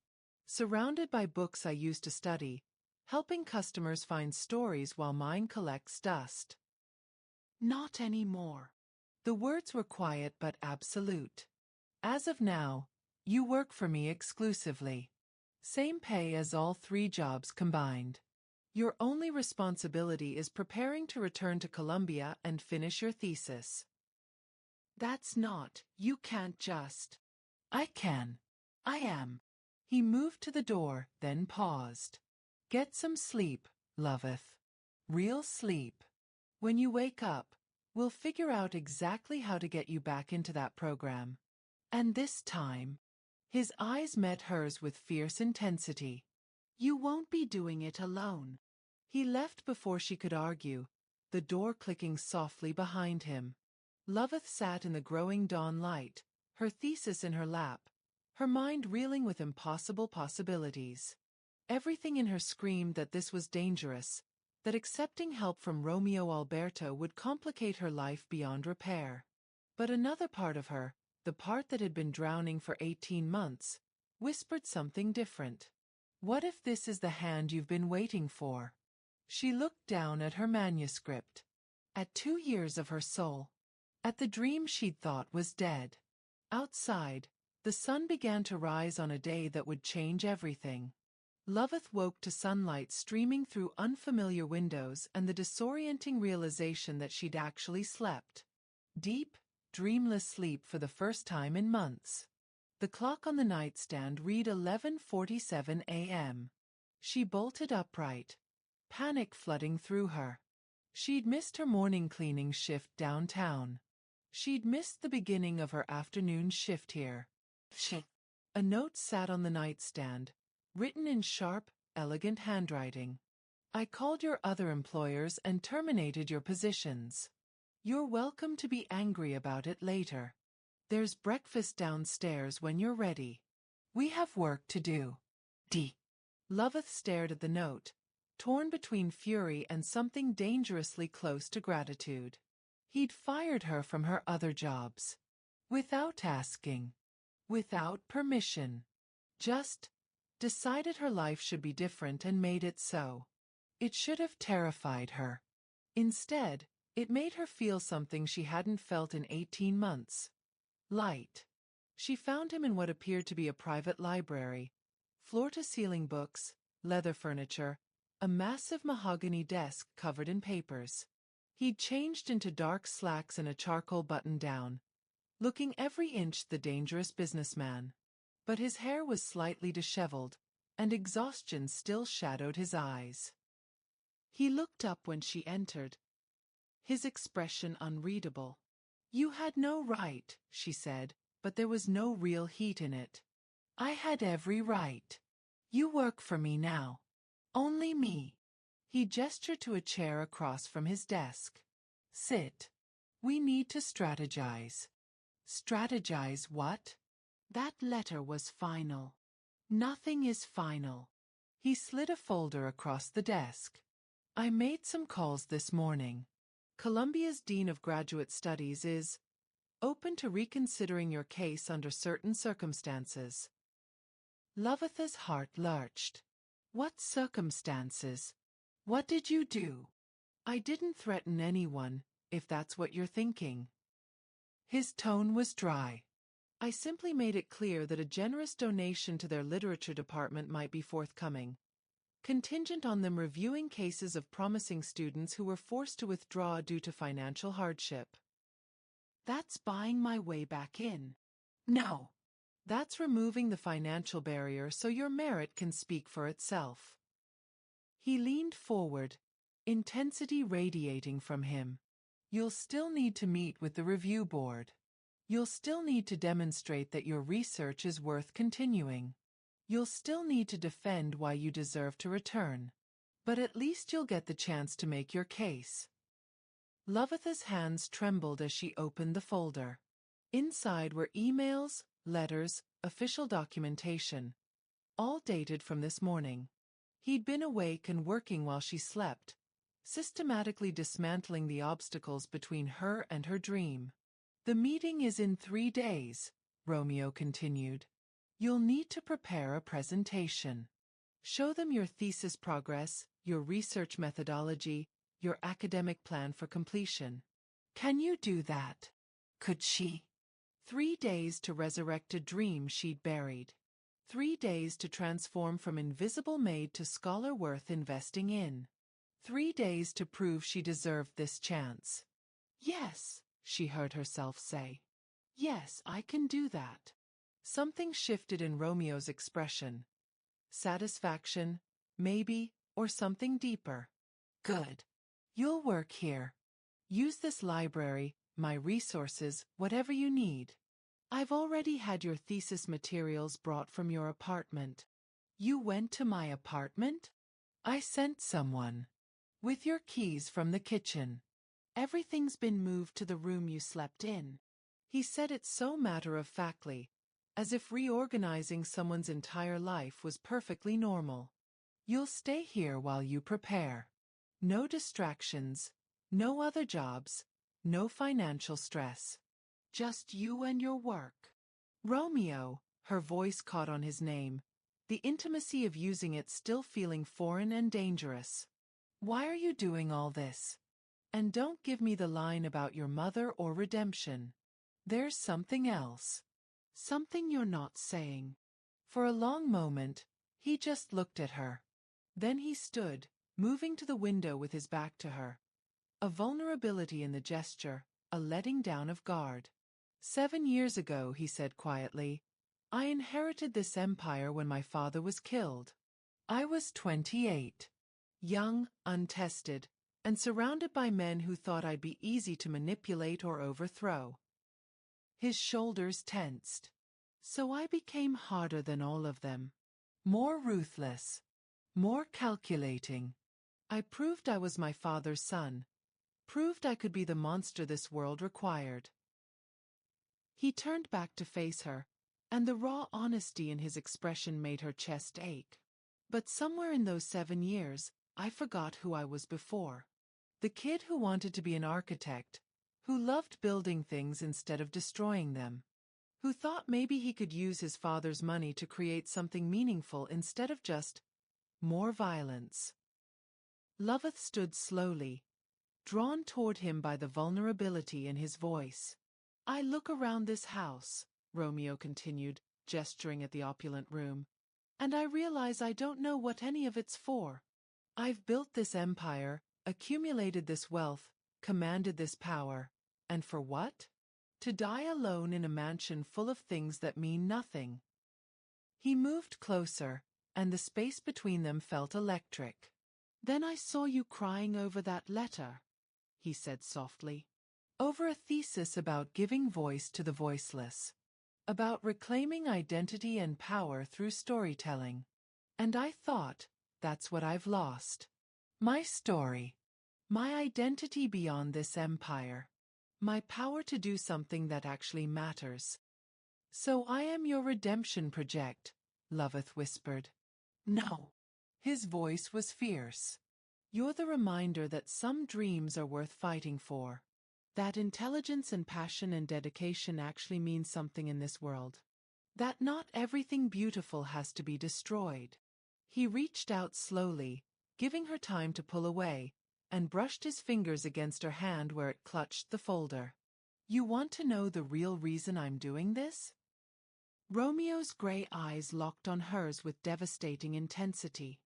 Surrounded by books I used to study, helping customers find stories while mine collects dust. Not anymore. The words were quiet but absolute. As of now, you work for me exclusively. Same pay as all 3 jobs combined. Your only responsibility is preparing to return to Columbia and finish your thesis. That's not, you can't just. I can. I am. He moved to the door, then paused. Get some sleep, Loveth. Real sleep. When you wake up, we'll figure out exactly how to get you back into that program. And this time, his eyes met hers with fierce intensity. You won't be doing it alone. He left before she could argue, the door clicking softly behind him. Loveth sat in the growing dawn light, her thesis in her lap, her mind reeling with impossible possibilities. Everything in her screamed that this was dangerous, that accepting help from Romeo Alberto would complicate her life beyond repair. But another part of her, the part that had been drowning for 18 months, whispered something different. What if this is the hand you've been waiting for? She looked down at her manuscript. At 2 years of her soul. At the dream she'd thought was dead. Outside, the sun began to rise on a day that would change everything. Loveth woke to sunlight streaming through unfamiliar windows and the disorienting realization that she'd actually slept. Deep, dreamless sleep for the first time in months. The clock on the nightstand read 11:47 a.m. She bolted upright, panic flooding through her. She'd missed her morning cleaning shift downtown. She'd missed the beginning of her afternoon shift here. A note sat on the nightstand, written in sharp, elegant handwriting. I called your other employers and terminated your positions. You're welcome to be angry about it later. There's breakfast downstairs when you're ready. We have work to do. D. Loveth stared at the note, torn between fury and something dangerously close to gratitude. He'd fired her from her other jobs. Without asking. Without permission. Just decided her life should be different and made it so. It should have terrified her. Instead, it made her feel something she hadn't felt in 18 months. Light. She found him in what appeared to be a private library. Floor-to-ceiling books, leather furniture, a massive mahogany desk covered in papers. He'd changed into dark slacks and a charcoal button-down, looking every inch the dangerous businessman. But his hair was slightly disheveled, and exhaustion still shadowed his eyes. He looked up when she entered, his expression unreadable. You had no right, she said, but there was no real heat in it. I had every right. You work for me now. Only me. He gestured to a chair across from his desk. Sit. We need to strategize. Strategize what? That letter was final. Nothing is final. He slid a folder across the desk. I made some calls this morning. Columbia's Dean of Graduate Studies is open to reconsidering your case under certain circumstances. Loveth's heart lurched. What circumstances? What did you do? I didn't threaten anyone, if that's what you're thinking. His tone was dry. I simply made it clear that a generous donation to their literature department might be forthcoming, contingent on them reviewing cases of promising students who were forced to withdraw due to financial hardship. That's buying my way back in. No. That's removing the financial barrier so your merit can speak for itself. He leaned forward, intensity radiating from him. You'll still need to meet with the review board. You'll still need to demonstrate that your research is worth continuing. You'll still need to defend why you deserve to return. But at least you'll get the chance to make your case. Loveth's hands trembled as she opened the folder. Inside were emails, letters, official documentation, all dated from this morning. He'd been awake and working while she slept, systematically dismantling the obstacles between her and her dream. The meeting is in 3 days, Romeo continued. You'll need to prepare a presentation. Show them your thesis progress, your research methodology, your academic plan for completion. Can you do that? Could she? 3 days to resurrect a dream she'd buried. 3 days to transform from invisible maid to scholar worth investing in. 3 days to prove she deserved this chance. Yes, she heard herself say. Yes, I can do that. Something shifted in Romeo's expression. Satisfaction, maybe, or something deeper. Good. You'll work here. Use this library, my resources, whatever you need. I've already had your thesis materials brought from your apartment. You went to my apartment? I sent someone. With your keys from the kitchen. Everything's been moved to the room you slept in. He said it so matter-of-factly, as if reorganizing someone's entire life was perfectly normal. You'll stay here while you prepare. No distractions, no other jobs, no financial stress. Just you and your work. Romeo, her voice caught on his name, the intimacy of using it still feeling foreign and dangerous. Why are you doing all this? And don't give me the line about your mother or redemption. There's something else. Something you're not saying. For a long moment, he just looked at her. Then he stood, moving to the window with his back to her. A vulnerability in the gesture, a letting down of guard. 7 years ago, he said quietly, I inherited this empire when my father was killed. I was 28. Young, untested, and surrounded by men who thought I'd be easy to manipulate or overthrow. His shoulders tensed. So I became harder than all of them. More ruthless. More calculating. I proved I was my father's son. Proved I could be the monster this world required. He turned back to face her, and the raw honesty in his expression made her chest ache. But somewhere in those 7 years, I forgot who I was before. The kid who wanted to be an architect, who loved building things instead of destroying them, who thought maybe he could use his father's money to create something meaningful instead of just more violence. Loveth stood slowly, drawn toward him by the vulnerability in his voice. I look around this house, Romeo continued, gesturing at the opulent room, and I realize I don't know what any of it's for. I've built this empire, accumulated this wealth, commanded this power, and for what? To die alone in a mansion full of things that mean nothing. He moved closer, and the space between them felt electric. Then I saw you crying over that letter, he said softly. Over a thesis about giving voice to the voiceless. About reclaiming identity and power through storytelling. And I thought, that's what I've lost. My story. My identity beyond this empire. My power to do something that actually matters. So I am your redemption project, Loveth whispered. No. His voice was fierce. You're the reminder that some dreams are worth fighting for. That intelligence and passion and dedication actually mean something in this world. That not everything beautiful has to be destroyed. He reached out slowly, giving her time to pull away, and brushed his fingers against her hand where it clutched the folder. You want to know the real reason I'm doing this? Romeo's gray eyes locked on hers with devastating intensity.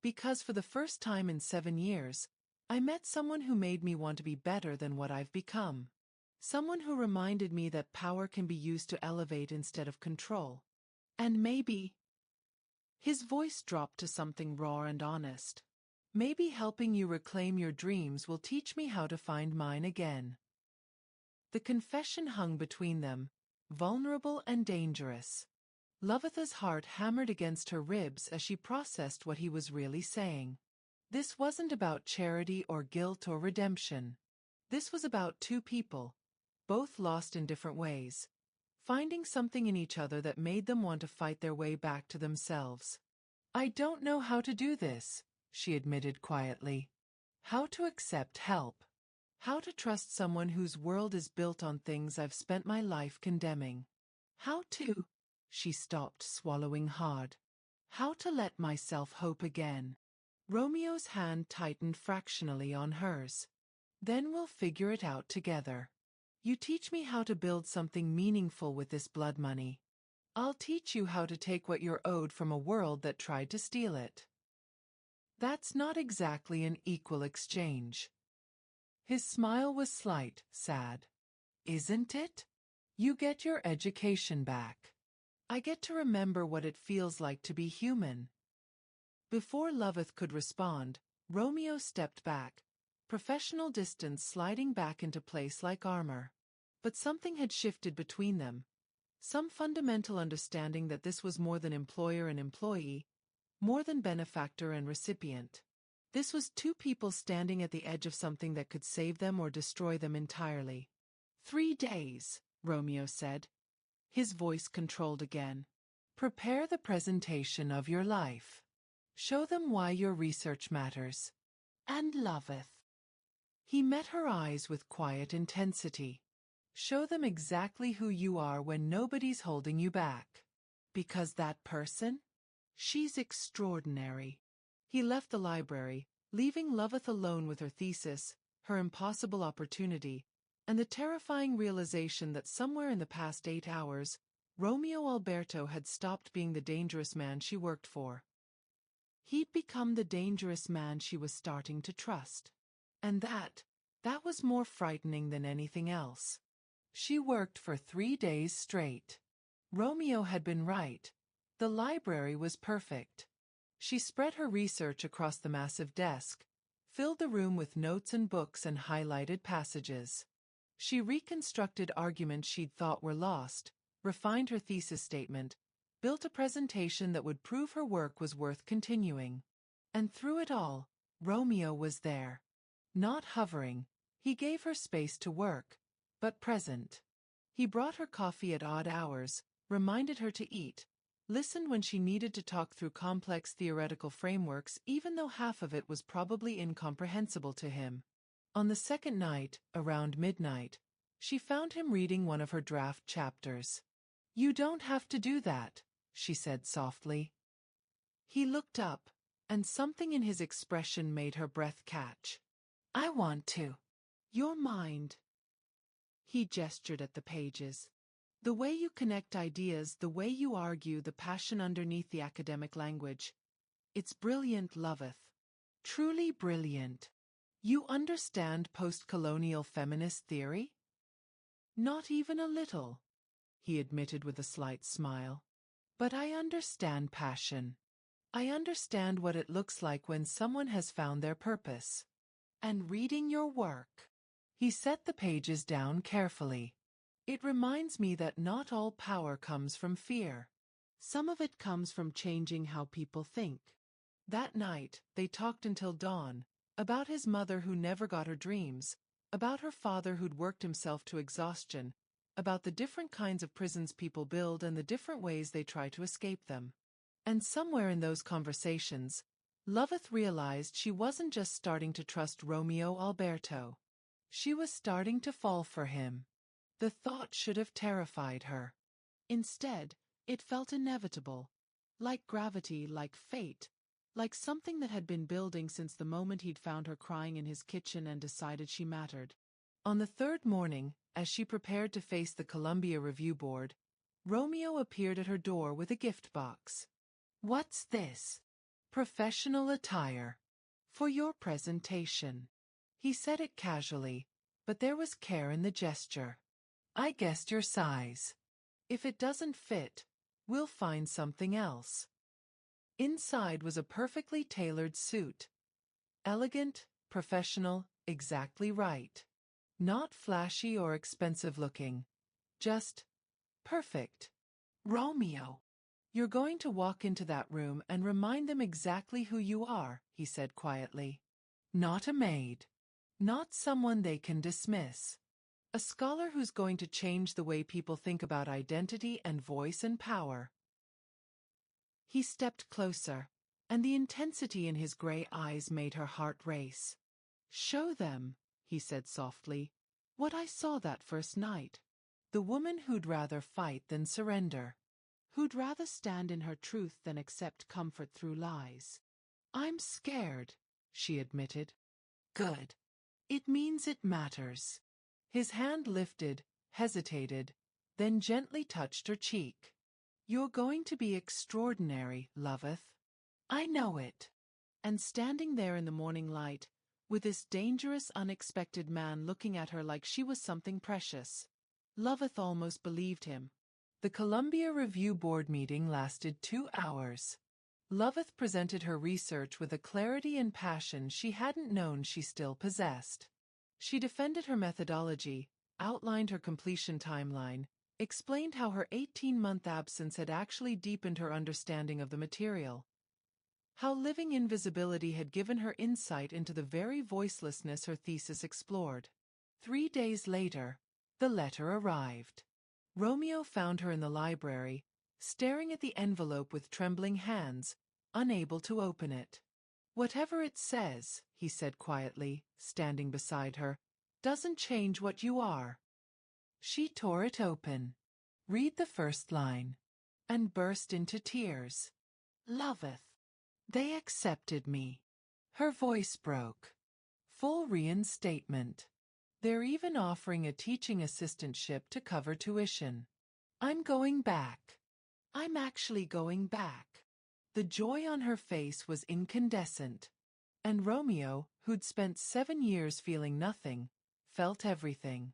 Because for the first time in 7 years, I met someone who made me want to be better than what I've become. Someone who reminded me that power can be used to elevate instead of control. And maybe... His voice dropped to something raw and honest. Maybe helping you reclaim your dreams will teach me how to find mine again. The confession hung between them, vulnerable and dangerous. Lovetha's heart hammered against her ribs as she processed what he was really saying. This wasn't about charity or guilt or redemption. This was about two people, both lost in different ways, finding something in each other that made them want to fight their way back to themselves. I don't know how to do this, she admitted quietly. How to accept help. How to trust someone whose world is built on things I've spent my life condemning. How to... She stopped, swallowing hard. How to let myself hope again. Romeo's hand tightened fractionally on hers. Then we'll figure it out together. You teach me how to build something meaningful with this blood money. I'll teach you how to take what you're owed from a world that tried to steal it. That's not exactly an equal exchange. His smile was slight, sad. Isn't it? You get your education back. I get to remember what it feels like to be human. Before Loveth could respond, Romeo stepped back, professional distance sliding back into place like armor. But something had shifted between them. Some fundamental understanding that this was more than employer and employee, more than benefactor and recipient. This was two people standing at the edge of something that could save them or destroy them entirely. 3 days, Romeo said. His voice controlled again. Prepare the presentation of your life. Show them why your research matters. And loveth. He met her eyes with quiet intensity. Show them exactly who you are when nobody's holding you back. Because that person? She's extraordinary. He left the library, leaving Loveth alone with her thesis, her impossible opportunity, and the terrifying realization that somewhere in the past 8 hours, Romeo Alberto had stopped being the dangerous man she worked for. He'd become the dangerous man she was starting to trust. And that was more frightening than anything else. She worked for 3 days straight. Romeo had been right. The library was perfect. She spread her research across the massive desk, filled the room with notes and books and highlighted passages. She reconstructed arguments she'd thought were lost, refined her thesis statement, built a presentation that would prove her work was worth continuing. And through it all, Romeo was there. Not hovering, he gave her space to work, but present. He brought her coffee at odd hours, reminded her to eat, listened when she needed to talk through complex theoretical frameworks even though half of it was probably incomprehensible to him. On the second night, around midnight, she found him reading one of her draft chapters. "You don't have to do that," she said softly. He looked up, and something in his expression made her breath catch. "I want to. Your mind." He gestured at the pages. "The way you connect ideas, the way you argue, the passion underneath the academic language. It's brilliant, Loveth. Truly brilliant. You understand post-colonial feminist theory?" "Not even a little," he admitted with a slight smile. "But I understand passion. I understand what it looks like when someone has found their purpose. And reading your work." He set the pages down carefully. "It reminds me that not all power comes from fear. Some of it comes from changing how people think." That night, they talked until dawn, about his mother who never got her dreams, about her father who'd worked himself to exhaustion, about the different kinds of prisons people build and the different ways they try to escape them. And somewhere in those conversations, Loveth realized she wasn't just starting to trust Romeo Alberto. She was starting to fall for him. The thought should have terrified her. Instead, it felt inevitable. Like gravity, like fate. Like something that had been building since the moment he'd found her crying in his kitchen and decided she mattered. On the third morning, as she prepared to face the Columbia Review Board, Romeo appeared at her door with a gift box. "What's this?" "Professional attire. For your presentation." He said it casually, but there was care in the gesture. "I guessed your size. If it doesn't fit, we'll find something else." Inside was a perfectly tailored suit. Elegant, professional, exactly right. Not flashy or expensive looking. Just perfect. "Romeo, you're going to walk into that room and remind them exactly who you are," he said quietly. "Not a maid. Not someone they can dismiss. A scholar who's going to change the way people think about identity and voice and power." He stepped closer, and the intensity in his gray eyes made her heart race. "Show them," he said softly, "what I saw that first night. The woman who'd rather fight than surrender. Who'd rather stand in her truth than accept comfort through lies." "I'm scared," she admitted. "Good. It means it matters." His hand lifted, hesitated, then gently touched her cheek. "You're going to be extraordinary, Loveth. I know it." And standing there in the morning light, with this dangerous, unexpected man looking at her like she was something precious, Loveth almost believed him. The Columbia Review Board meeting lasted 2 hours. Loveth presented her research with a clarity and passion she hadn't known she still possessed. She defended her methodology, outlined her completion timeline, explained how her 18-month absence had actually deepened her understanding of the material. How living invisibility had given her insight into the very voicelessness her thesis explored. 3 days later, the letter arrived. Romeo found her in the library, staring at the envelope with trembling hands, unable to open it. "Whatever it says," he said quietly, standing beside her, "doesn't change what you are." She tore it open. Read the first line. And burst into tears. "Loveth. They accepted me." Her voice broke. "Full reinstatement. They're even offering a teaching assistantship to cover tuition. I'm going back. I'm actually going back." The joy on her face was incandescent. And Romeo, who'd spent 7 years feeling nothing, felt everything.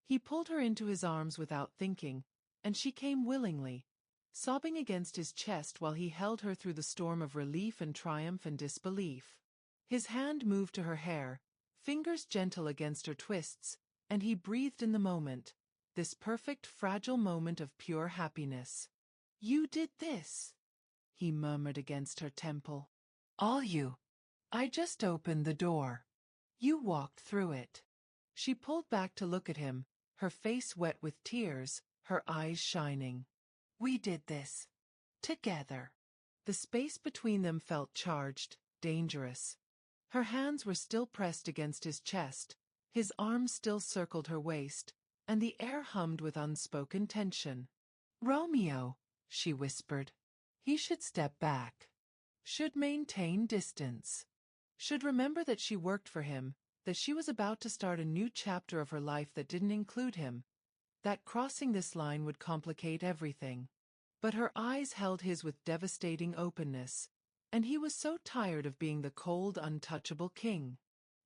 He pulled her into his arms without thinking, and she came willingly, sobbing against his chest while he held her through the storm of relief and triumph and disbelief. His hand moved to her hair, fingers gentle against her twists, and he breathed in the moment, this perfect, fragile moment of pure happiness. "You did this," he murmured against her temple. "All you. I just opened the door. You walked through it." She pulled back to look at him, her face wet with tears, her eyes shining. "We did this. Together." The space between them felt charged, dangerous. Her hands were still pressed against his chest, his arms still circled her waist, and the air hummed with unspoken tension. "Romeo," she whispered. He should step back. Should maintain distance. Should remember that she worked for him, that she was about to start a new chapter of her life that didn't include him, that crossing this line would complicate everything. But her eyes held his with devastating openness, and he was so tired of being the cold, untouchable king.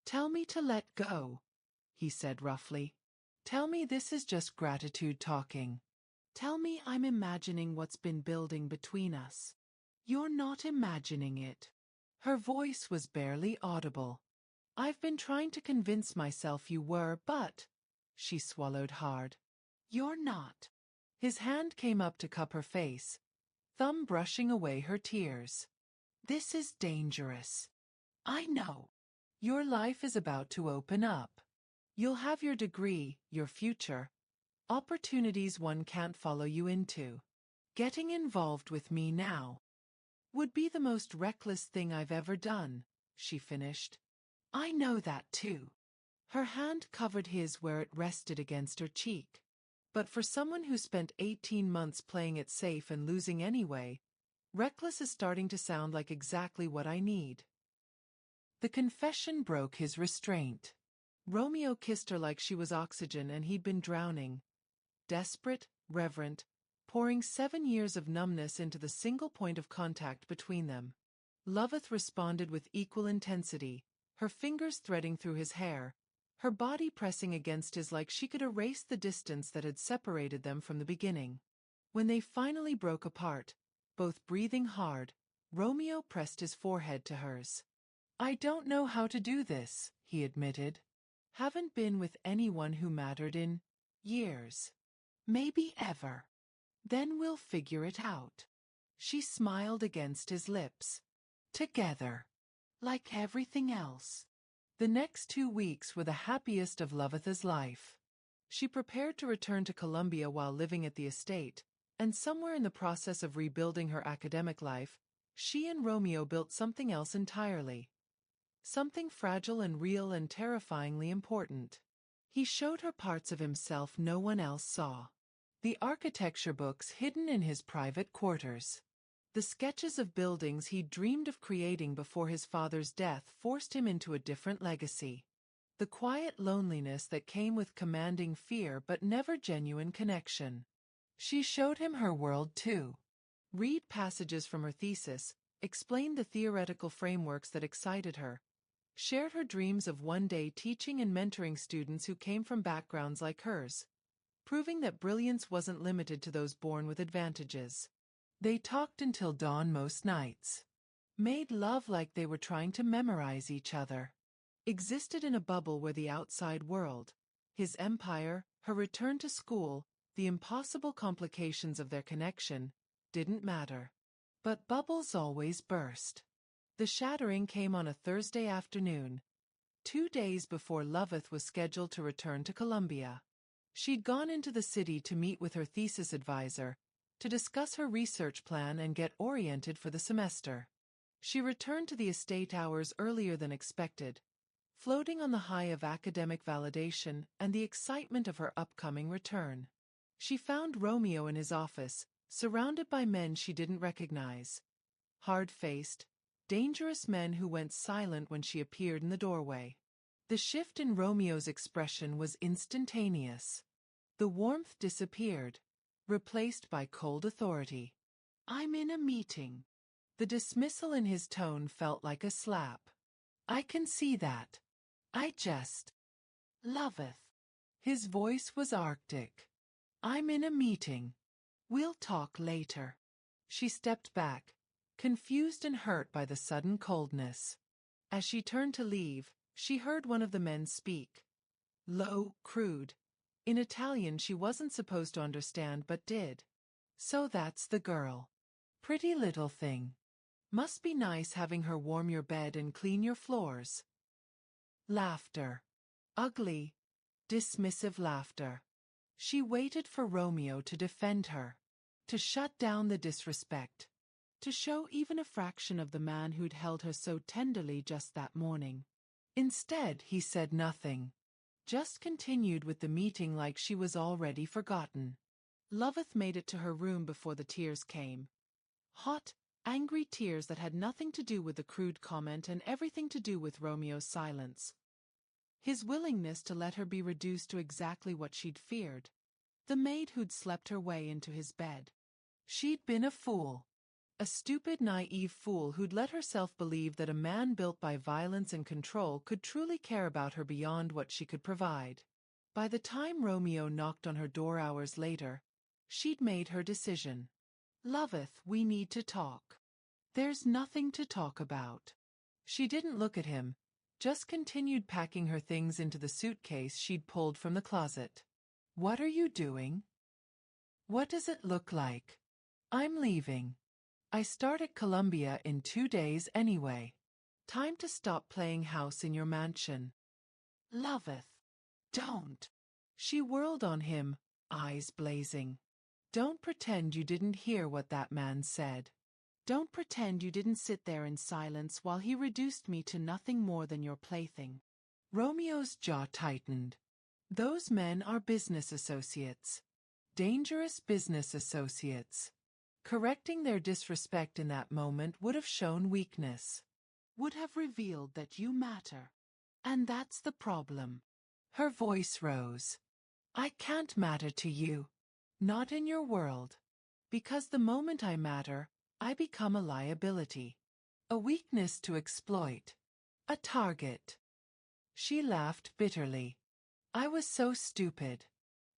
"Tell me to let go," he said roughly. "Tell me this is just gratitude talking. Tell me I'm imagining what's been building between us." "You're not imagining it." Her voice was barely audible. "I've been trying to convince myself you were, but—" She swallowed hard. "You're not." His hand came up to cup her face, thumb brushing away her tears. "This is dangerous. I know. Your life is about to open up. You'll have your degree, your future, opportunities one can't follow you into. Getting involved with me now would be the most reckless thing I've ever done," she finished. "I know that too." Her hand covered his where it rested against her cheek. "But for someone who spent 18 months playing it safe and losing anyway, reckless is starting to sound like exactly what I need." The confession broke his restraint. Romeo kissed her like she was oxygen and he'd been drowning. Desperate, reverent, pouring 7 years of numbness into the single point of contact between them. Loveth responded with equal intensity, her fingers threading through his hair, her body pressing against his like she could erase the distance that had separated them from the beginning. When they finally broke apart, both breathing hard, Romeo pressed his forehead to hers. "I don't know how to do this," he admitted. "Haven't been with anyone who mattered in years. Maybe ever. Then we'll figure it out." She smiled against his lips. "Together. Like everything else." The next 2 weeks were the happiest of Loveth's life. She prepared to return to Columbia while living at the estate, and somewhere in the process of rebuilding her academic life, she and Romeo built something else entirely. Something fragile and real and terrifyingly important. He showed her parts of himself no one else saw. The architecture books hidden in his private quarters. The sketches of buildings he dreamed of creating before his father's death forced him into a different legacy. The quiet loneliness that came with commanding fear but never genuine connection. She showed him her world too. Read passages from her thesis, explained the theoretical frameworks that excited her, shared her dreams of one day teaching and mentoring students who came from backgrounds like hers, proving that brilliance wasn't limited to those born with advantages. They talked until dawn most nights. Made love like they were trying to memorize each other. Existed in a bubble where the outside world, his empire, her return to school, the impossible complications of their connection, didn't matter. But bubbles always burst. The shattering came on a Thursday afternoon, 2 days before Loveth was scheduled to return to Columbia. She'd gone into the city to meet with her thesis advisor, to discuss her research plan and get oriented for the semester. She returned to the estate hours earlier than expected, floating on the high of academic validation and the excitement of her upcoming return. She found Romeo in his office, surrounded by men she didn't recognize. Hard-faced, dangerous men who went silent when she appeared in the doorway. The shift in Romeo's expression was instantaneous. The warmth disappeared, replaced by cold authority. "I'm in a meeting." The dismissal in his tone felt like a slap. "I can see that. I just loveth." His voice was arctic. "I'm in a meeting. We'll talk later." She stepped back, confused and hurt by the sudden coldness. As she turned to leave, she heard one of the men speak. Low, crude. In Italian she wasn't supposed to understand but did. "So that's the girl. Pretty little thing. Must be nice having her warm your bed and clean your floors." Laughter. Ugly, dismissive laughter. She waited for Romeo to defend her, to shut down the disrespect, to show even a fraction of the man who'd held her so tenderly just that morning. Instead, he said nothing, just continued with the meeting like she was already forgotten. Loveth made it to her room before the tears came. Hot, angry tears that had nothing to do with the crude comment and everything to do with Romeo's silence. His willingness to let her be reduced to exactly what she'd feared. The maid who'd slept her way into his bed. She'd been a fool. A stupid, naive fool who'd let herself believe that a man built by violence and control could truly care about her beyond what she could provide. By the time Romeo knocked on her door hours later, she'd made her decision. "Loveth, we need to talk." "There's nothing to talk about." She didn't look at him, just continued packing her things into the suitcase she'd pulled from the closet. "What are you doing? What does it look like?" "I'm leaving. I start at Columbia in 2 days anyway. Time to stop playing house in your mansion." "Loveth, don't." She whirled on him, eyes blazing. "Don't pretend you didn't hear what that man said. Don't pretend you didn't sit there in silence while he reduced me to nothing more than your plaything." Romeo's jaw tightened. Those men are business associates. Dangerous business associates. Correcting their disrespect in that moment would have shown weakness. Would have revealed that you matter. And that's the problem. Her voice rose. "I can't matter to you. Not in your world. Because the moment I matter, I become a liability. A weakness to exploit. A target." She laughed bitterly. "I was so stupid.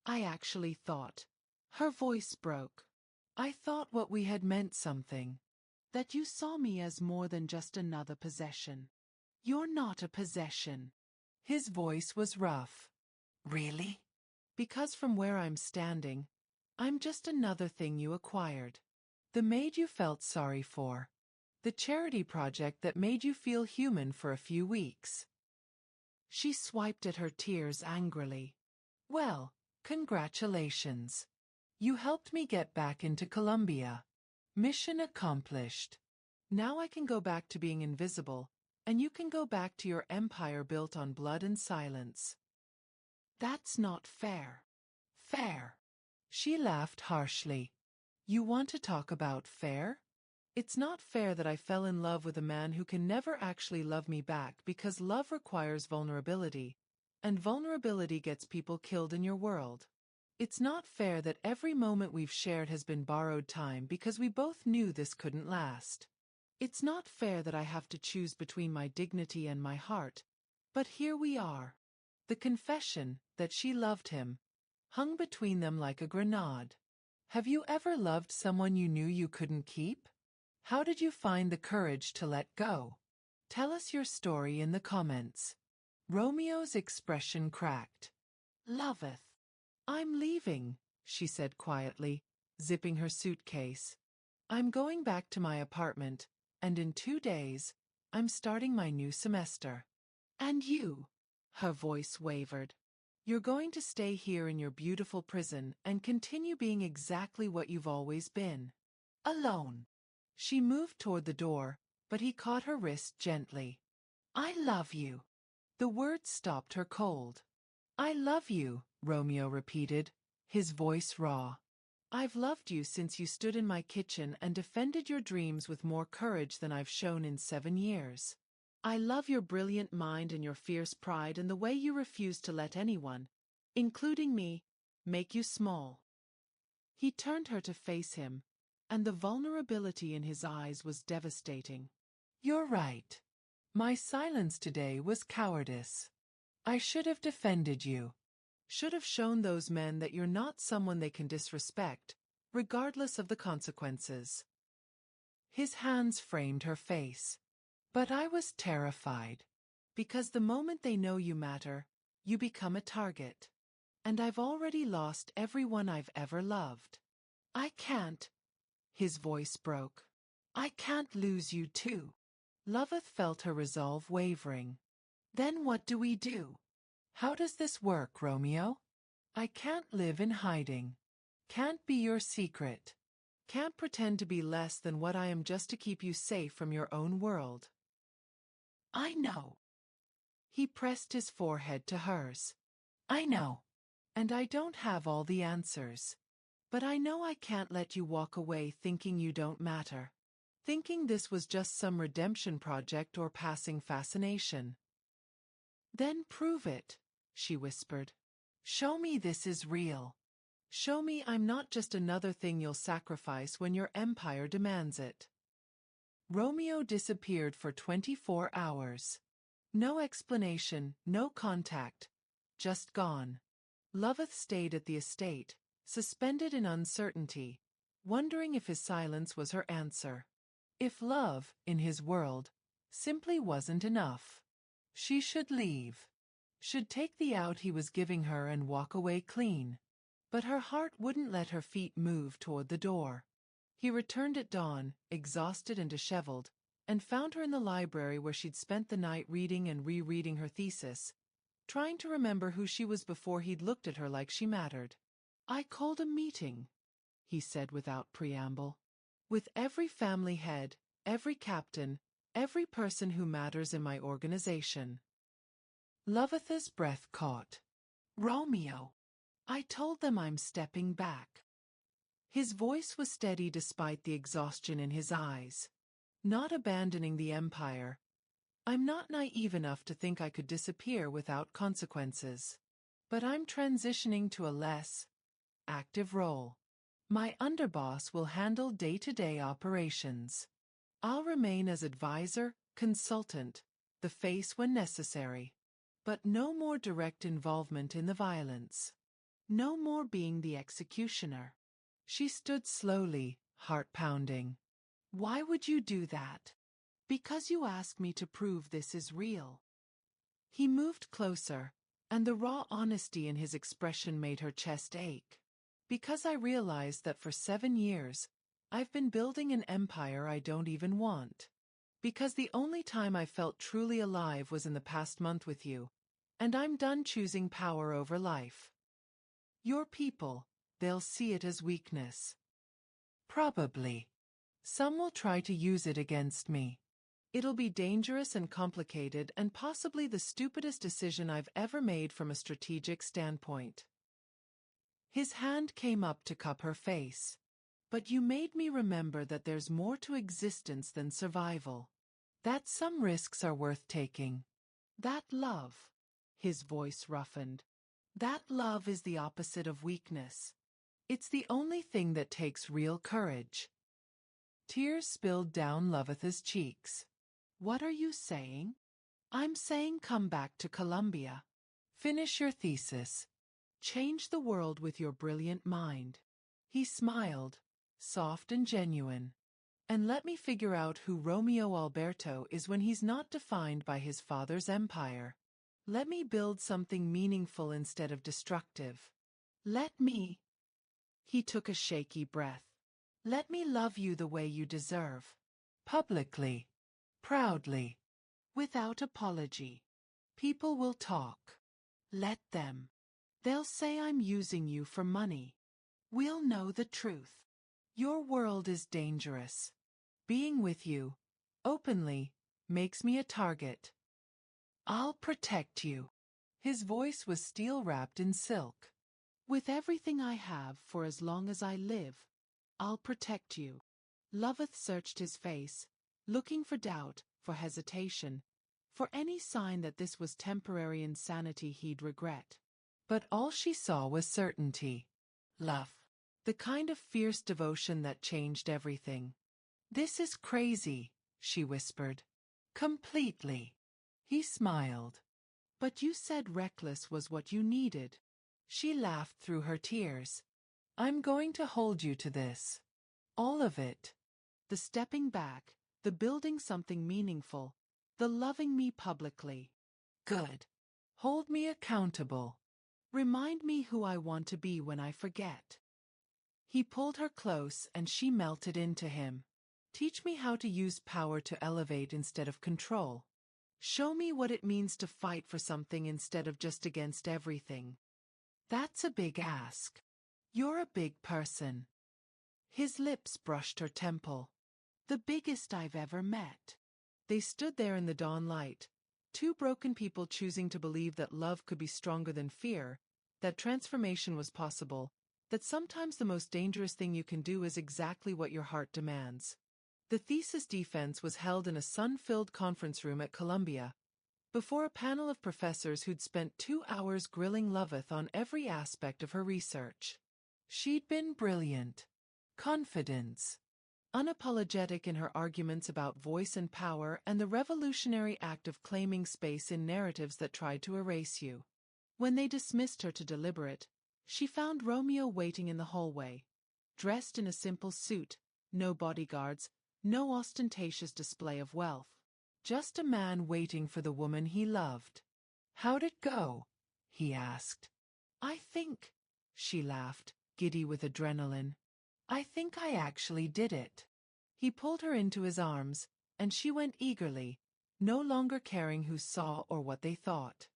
I actually thought." Her voice broke. "I thought what we had meant something. That you saw me as more than just another possession. You're not a possession." His voice was rough. "Really?" "Because from where I'm standing, I'm just another thing you acquired. The maid you felt sorry for. The charity project that made you feel human for a few weeks." She swiped at her tears angrily. "Well, congratulations. You helped me get back into Columbia. Mission accomplished. Now I can go back to being invisible, and you can go back to your empire built on blood and silence." "That's not fair." "Fair." She laughed harshly. "You want to talk about fair? It's not fair that I fell in love with a man who can never actually love me back because love requires vulnerability, and vulnerability gets people killed in your world. It's not fair that every moment we've shared has been borrowed time because we both knew this couldn't last. It's not fair that I have to choose between my dignity and my heart, but here we are." The confession that she loved him hung between them like a grenade. Have you ever loved someone you knew you couldn't keep? How did you find the courage to let go? Tell us your story in the comments. Romeo's expression cracked. "Loveth. I'm leaving," she said quietly, zipping her suitcase. "I'm going back to my apartment, and in 2 days, I'm starting my new semester." "And you?" Her voice wavered. You're going to stay here in your beautiful prison and continue being exactly what you've always been. Alone. She moved toward the door, but he caught her wrist gently. I love you. The words stopped her cold. I love you, Romeo repeated, his voice raw. I've loved you since you stood in my kitchen and defended your dreams with more courage than I've shown in 7 years. I love your brilliant mind and your fierce pride and the way you refuse to let anyone, including me, make you small. He turned her to face him, and the vulnerability in his eyes was devastating. You're right. My silence today was cowardice. I should have defended you. Should have shown those men that you're not someone they can disrespect, regardless of the consequences. His hands framed her face. But I was terrified. Because the moment they know you matter, you become a target. And I've already lost everyone I've ever loved. I can't. His voice broke. I can't lose you too. Loveth felt her resolve wavering. Then what do we do? How does this work, Romeo? I can't live in hiding. Can't be your secret. Can't pretend to be less than what I am just to keep you safe from your own world. I know. He pressed his forehead to hers. I know. And I don't have all the answers. But I know I can't let you walk away thinking you don't matter. Thinking this was just some redemption project or passing fascination. Then prove it, she whispered. Show me this is real. Show me I'm not just another thing you'll sacrifice when your empire demands it. Romeo disappeared for 24 hours. No explanation, no contact. Just gone. Loveth stayed at the estate, suspended in uncertainty, wondering if his silence was her answer. If love, in his world, simply wasn't enough. She should leave. Should take the out he was giving her and walk away clean. But her heart wouldn't let her feet move toward the door. He returned at dawn, exhausted and disheveled, and found her in the library where she'd spent the night reading and rereading her thesis, trying to remember who she was before he'd looked at her like she mattered. I called a meeting, he said without preamble. With every family head, every captain, every person who matters in my organization. Loveth's breath caught. Romeo. I told them I'm stepping back. His voice was steady despite the exhaustion in his eyes. Not abandoning the empire. I'm not naive enough to think I could disappear without consequences. But I'm transitioning to a less active role. My underboss will handle day-to-day operations. I'll remain as advisor, consultant, the face when necessary. But no more direct involvement in the violence. No more being the executioner. She stood slowly, heart pounding. Why would you do that? Because you asked me to prove this is real. He moved closer, and the raw honesty in his expression made her chest ache. Because I realized that for 7 years, I've been building an empire I don't even want. Because the only time I felt truly alive was in the past month with you, and I'm done choosing power over life. Your people, they'll see it as weakness. Probably. Some will try to use it against me. It'll be dangerous and complicated and possibly the stupidest decision I've ever made from a strategic standpoint. His hand came up to cup her face. But you made me remember that there's more to existence than survival. That some risks are worth taking. That love. His voice roughened. That love is the opposite of weakness. It's the only thing that takes real courage. Tears spilled down Loveth's cheeks. What are you saying? I'm saying come back to Columbia. Finish your thesis. Change the world with your brilliant mind. He smiled, soft and genuine. And let me figure out who Romeo Alberto is when he's not defined by his father's empire. Let me build something meaningful instead of destructive. Let me. He took a shaky breath. Let me love you the way you deserve. Publicly. Proudly. Without apology. People will talk. Let them. They'll say I'm using you for money. We'll know the truth. Your world is dangerous. Being with you, openly, makes me a target. I'll protect you. His voice was steel-wrapped in silk. With everything I have for as long as I live, I'll protect you. Loveth searched his face, looking for doubt, for hesitation, for any sign that this was temporary insanity he'd regret. But all she saw was certainty. Love. The kind of fierce devotion that changed everything. This is crazy, she whispered. Completely. He smiled. But you said reckless was what you needed. She laughed through her tears. I'm going to hold you to this. All of it. The stepping back, the building something meaningful, the loving me publicly. Good. Hold me accountable. Remind me who I want to be when I forget. He pulled her close and she melted into him. Teach me how to use power to elevate instead of control. Show me what it means to fight for something instead of just against everything. That's a big ask. You're a big person. His lips brushed her temple. The biggest I've ever met. They stood there in the dawn light, two broken people choosing to believe that love could be stronger than fear, that transformation was possible, that sometimes the most dangerous thing you can do is exactly what your heart demands. The thesis defense was held in a sun-filled conference room at Columbia, before a panel of professors who'd spent 2 hours grilling Loveth on every aspect of her research. She'd been brilliant. Confidence. Unapologetic in her arguments about voice and power and the revolutionary act of claiming space in narratives that tried to erase you. When they dismissed her to deliberate, she found Romeo waiting in the hallway, dressed in a simple suit, no bodyguards, no ostentatious display of wealth. Just a man waiting for the woman he loved. How'd it go? He asked. I think, she laughed, giddy with adrenaline. I think I actually did it. He pulled her into his arms, and she went eagerly, no longer caring who saw or what they thought.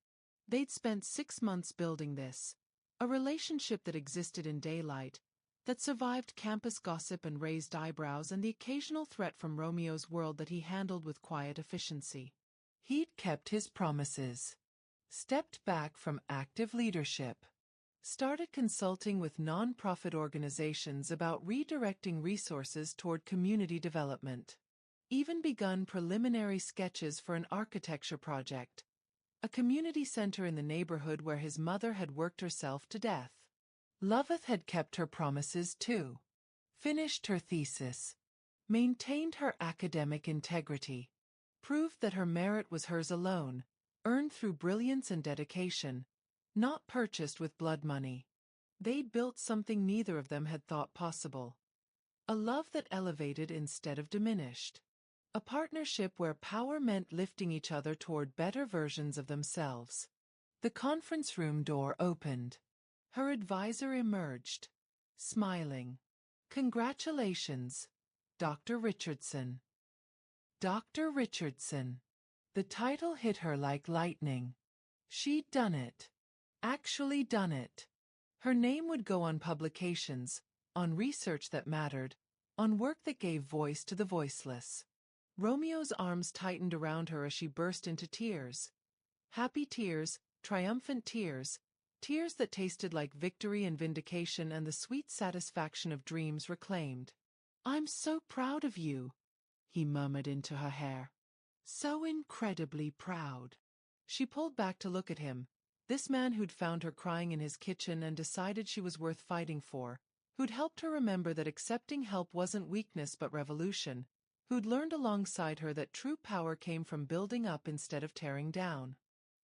They'd spent 6 months building this, a relationship that existed in daylight, that survived campus gossip and raised eyebrows and the occasional threat from Romeo's world that he handled with quiet efficiency. He'd kept his promises. Stepped back from active leadership. Started consulting with non-profit organizations about redirecting resources toward community development. Even begun preliminary sketches for an architecture project, a community center in the neighborhood where his mother had worked herself to death. Loveth had kept her promises too. Finished her thesis. Maintained her academic integrity. Proved that her merit was hers alone, earned through brilliance and dedication, not purchased with blood money. They'd built something neither of them had thought possible. A love that elevated instead of diminished. A partnership where power meant lifting each other toward better versions of themselves. The conference room door opened. Her advisor emerged, smiling. Congratulations, Dr. Richardson. Dr. Richardson. The title hit her like lightning. She'd done it. Actually done it. Her name would go on publications, on research that mattered, on work that gave voice to the voiceless. Romeo's arms tightened around her as she burst into tears. Happy tears, triumphant tears, tears that tasted like victory and vindication and the sweet satisfaction of dreams reclaimed. I'm so proud of you, he murmured into her hair. So incredibly proud. She pulled back to look at him, this man who'd found her crying in his kitchen and decided she was worth fighting for, who'd helped her remember that accepting help wasn't weakness but revolution, who'd learned alongside her that true power came from building up instead of tearing down.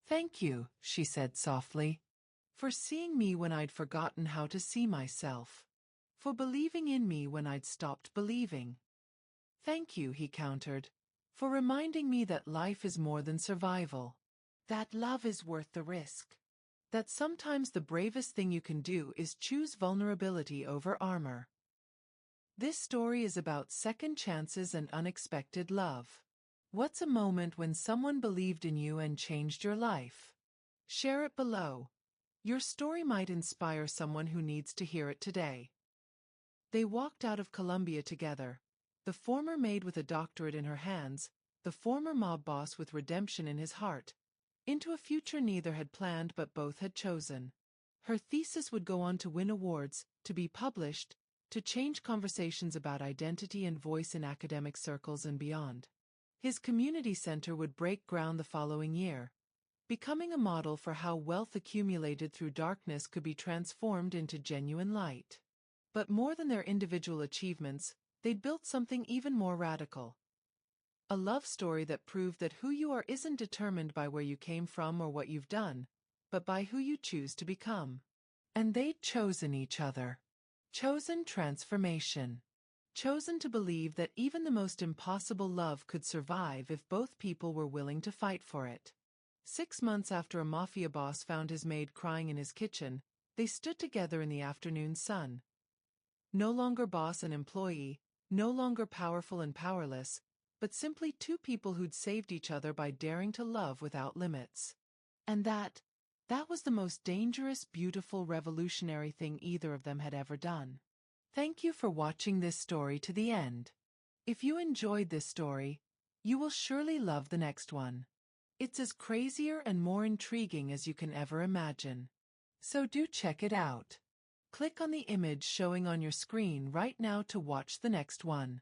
Thank you, she said softly. For seeing me when I'd forgotten how to see myself. For believing in me when I'd stopped believing. Thank you, he countered, for reminding me that life is more than survival. That love is worth the risk. That sometimes the bravest thing you can do is choose vulnerability over armor. This story is about second chances and unexpected love. What's a moment when someone believed in you and changed your life? Share it below. Your story might inspire someone who needs to hear it today. They walked out of Columbia together, the former maid with a doctorate in her hands, the former mob boss with redemption in his heart, into a future neither had planned but both had chosen. Her thesis would go on to win awards, to be published, to change conversations about identity and voice in academic circles and beyond. His community center would break ground the following year, becoming a model for how wealth accumulated through darkness could be transformed into genuine light. But more than their individual achievements, they'd built something even more radical. A love story that proved that who you are isn't determined by where you came from or what you've done, but by who you choose to become. And they'd chosen each other. Chosen transformation. Chosen to believe that even the most impossible love could survive if both people were willing to fight for it. 6 months after a mafia boss found his maid crying in his kitchen, they stood together in the afternoon sun. No longer boss and employee, no longer powerful and powerless, but simply two people who'd saved each other by daring to love without limits. And that was the most dangerous, beautiful, revolutionary thing either of them had ever done. Thank you for watching this story to the end. If you enjoyed this story, you will surely love the next one. It's as crazier and more intriguing as you can ever imagine. So do check it out. Click on the image showing on your screen right now to watch the next one.